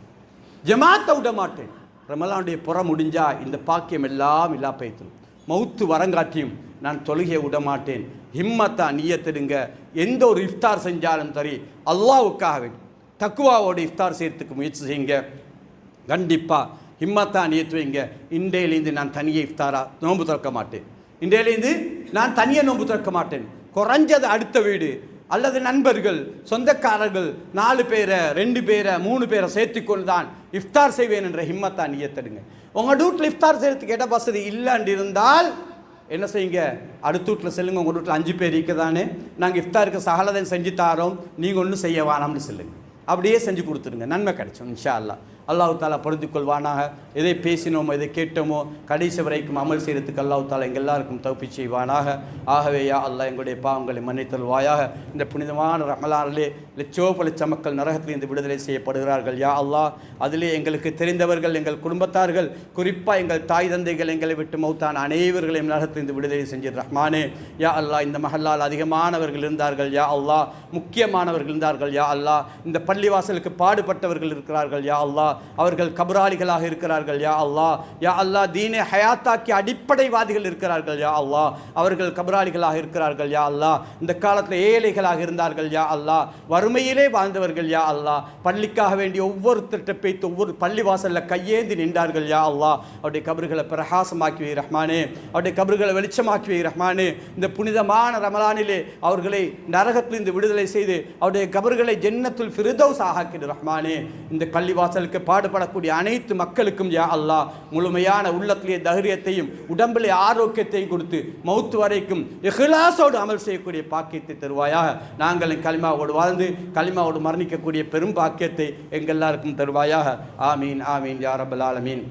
ஜமாத்தை விட மாட்டேன். ரமலானுடைய புறம் முடிஞ்சா இந்த பாக்கியம் எல்லாம் இல்லா போய்த்துரும். மௌத்து வரங்காட்டியும் நான் தொழுகையை விட மாட்டேன். ஹிம்மத்தா நியத்திடுங்க. எந்த ஒரு இஃப்தார் செஞ்சாலும் சரி அல்லாஹ்வுக்காக வேண்டி தக்குவாவோட இஃப்தார் செய்யறதுக்கு முயற்சி செய்யுங்க. கண்டிப்பாக ஹிம்மத்தா நியத்து வைங்க. இன்றையிலேருந்து நான் தனியே இஃப்தாரா நோன்பு திறக்க மாட்டேன். இன்றையிலேருந்து நான் தனியே நோன்பு திறக்க மாட்டேன். குறைஞ்சது அடுத்த வீடு அல்லது நண்பர்கள் சொந்தக்காரர்கள் 4 பேரை 2 பேரை 3 பேரை சேர்த்துக்கொண்டு தான் இஃப்தார் செய்வேன் என்ற ஹிம்மத்தா நியத்தெடுங்க. உங்கள் வீட்டில் இஃப்தார் செய்கிறதுக்கு இட வசதி இல்லைன்னு இருந்தால் என்ன செய்யுங்க, அடுத்த வீட்டில் செல்லுங்க. உங்கள் வீட்டில் 5 பேர் இருக்கதானே, நாங்கள் இஃப்தாருக்கு சகலதையும் செஞ்சு தாரோம், நீங்கள் ஒன்றும் செய்ய வேணாம்னு சொல்லுங்க. அப்படியே செஞ்சு கொடுத்துருங்க, நன்மை கிடைச்சோம் இன்ஷா அல்லாஹ். அல்லாஹ் தாலா பொருந்திக் கொள்வானாக. எதை பேசினோமோ எதை கேட்டோமோ கடைசி வரைக்கும் அமல் செய்கிறதுக்கு அல்லாஹ் தாலா எங்கள் எல்லாருக்கும் தௌஃபீக் செய்வானாக. ஆகவே யா அல்லாஹ் எங்களுடைய பாவங்களை மன்னித்தல்வாயாக. இந்த புனிதமான ரமலானிலே லட்சோப மக்கள் நரகத்திலிருந்து விடுதலை செய்யப்படுகிறார்கள். யா அல்லாஹ், அதிலே எங்களுக்கு தெரிந்தவர்கள், எங்கள் குடும்பத்தார்கள், குறிப்பாக எங்கள் தாய் தந்தைகள், எங்களை விட்டு மௌத்தான அனைவர்களையும் நரகத்திலிருந்து விடுதலை செஞ்ச ரஹ்மானே. யா அல்லாஹ், இந்த மஹல்லால் அதிகமானவர்கள் இருந்தார்கள். யா அல்லாஹ், முக்கியமானவர்கள் இருந்தார்கள். யா அல்லாஹ், இந்த பள்ளிவாசலுக்கு பாடுபட்டவர்கள் இருக்கிறார்கள். யா அல்லாஹ், அவர்கள் கபராளிகளாக இருக்கிறார்கள். யா அல்லாஹ், யா அல்லாஹ், தீனை ஹயாத்தாக்கி அடிப்படைவாதிகள் இருக்கிறார்கள். யா அல்லாஹ், அவர்கள் கபராளிகளாக இருக்கிறார்கள். யா அல்லாஹ், இந்த காலத்தில் ஏழைகளாக இருந்தார்கள். யா அல்லாஹ், வறுமையிலே வாழ்ந்தவர்கள். யா அல்லாஹ், பள்ளிக்காக வேண்டிய ஒவ்வொருத்தட்ட பேத்து ஒவ்வொரு பள்ளிவாசலில் கையேந்தி நின்றார்கள். யா அல்லாஹ், அவருடைய கபர்களை பிரகாசமாக்கி வை ரஹ்மானே, அவருடைய கபர்களை வெளிச்சமாக்கி வை ரஹ்மானே. இந்த புனிதமான ரமலானிலே அவர்களை நரகத்திலிருந்து விடுதலை செய்து அவருடைய கபர்களை ஜன்னத்துல் ஃபிர்தௌஸ் ஆக்கிடு ரஹ்மானே. இந்த பள்ளிவாசலுக்கு பாடுபடக்கூடிய அனைத்து மக்களுக்கும் யா அல்லாஹ் முழுமையான உள்ளத்திலே தைரியத்தையும் உடம்பிலே ஆரோக்கியத்தையும் கொடுத்து மௌத்து வரைக்கும் இஹ்லாஸோடு அமல் செய்யக்கூடிய பாக்கியத்தை தருவாயாக. நாங்கள் கலிமாவோடு வாழ்ந்து கலிமாவோடு மரணிக்கக்கூடிய பெரும் பாக்கியத்தை எங்கள் எல்லாருக்கும் தருவாயாக. ஆமீன் ஆமீன் யா ரப்பல் ஆலமீன்.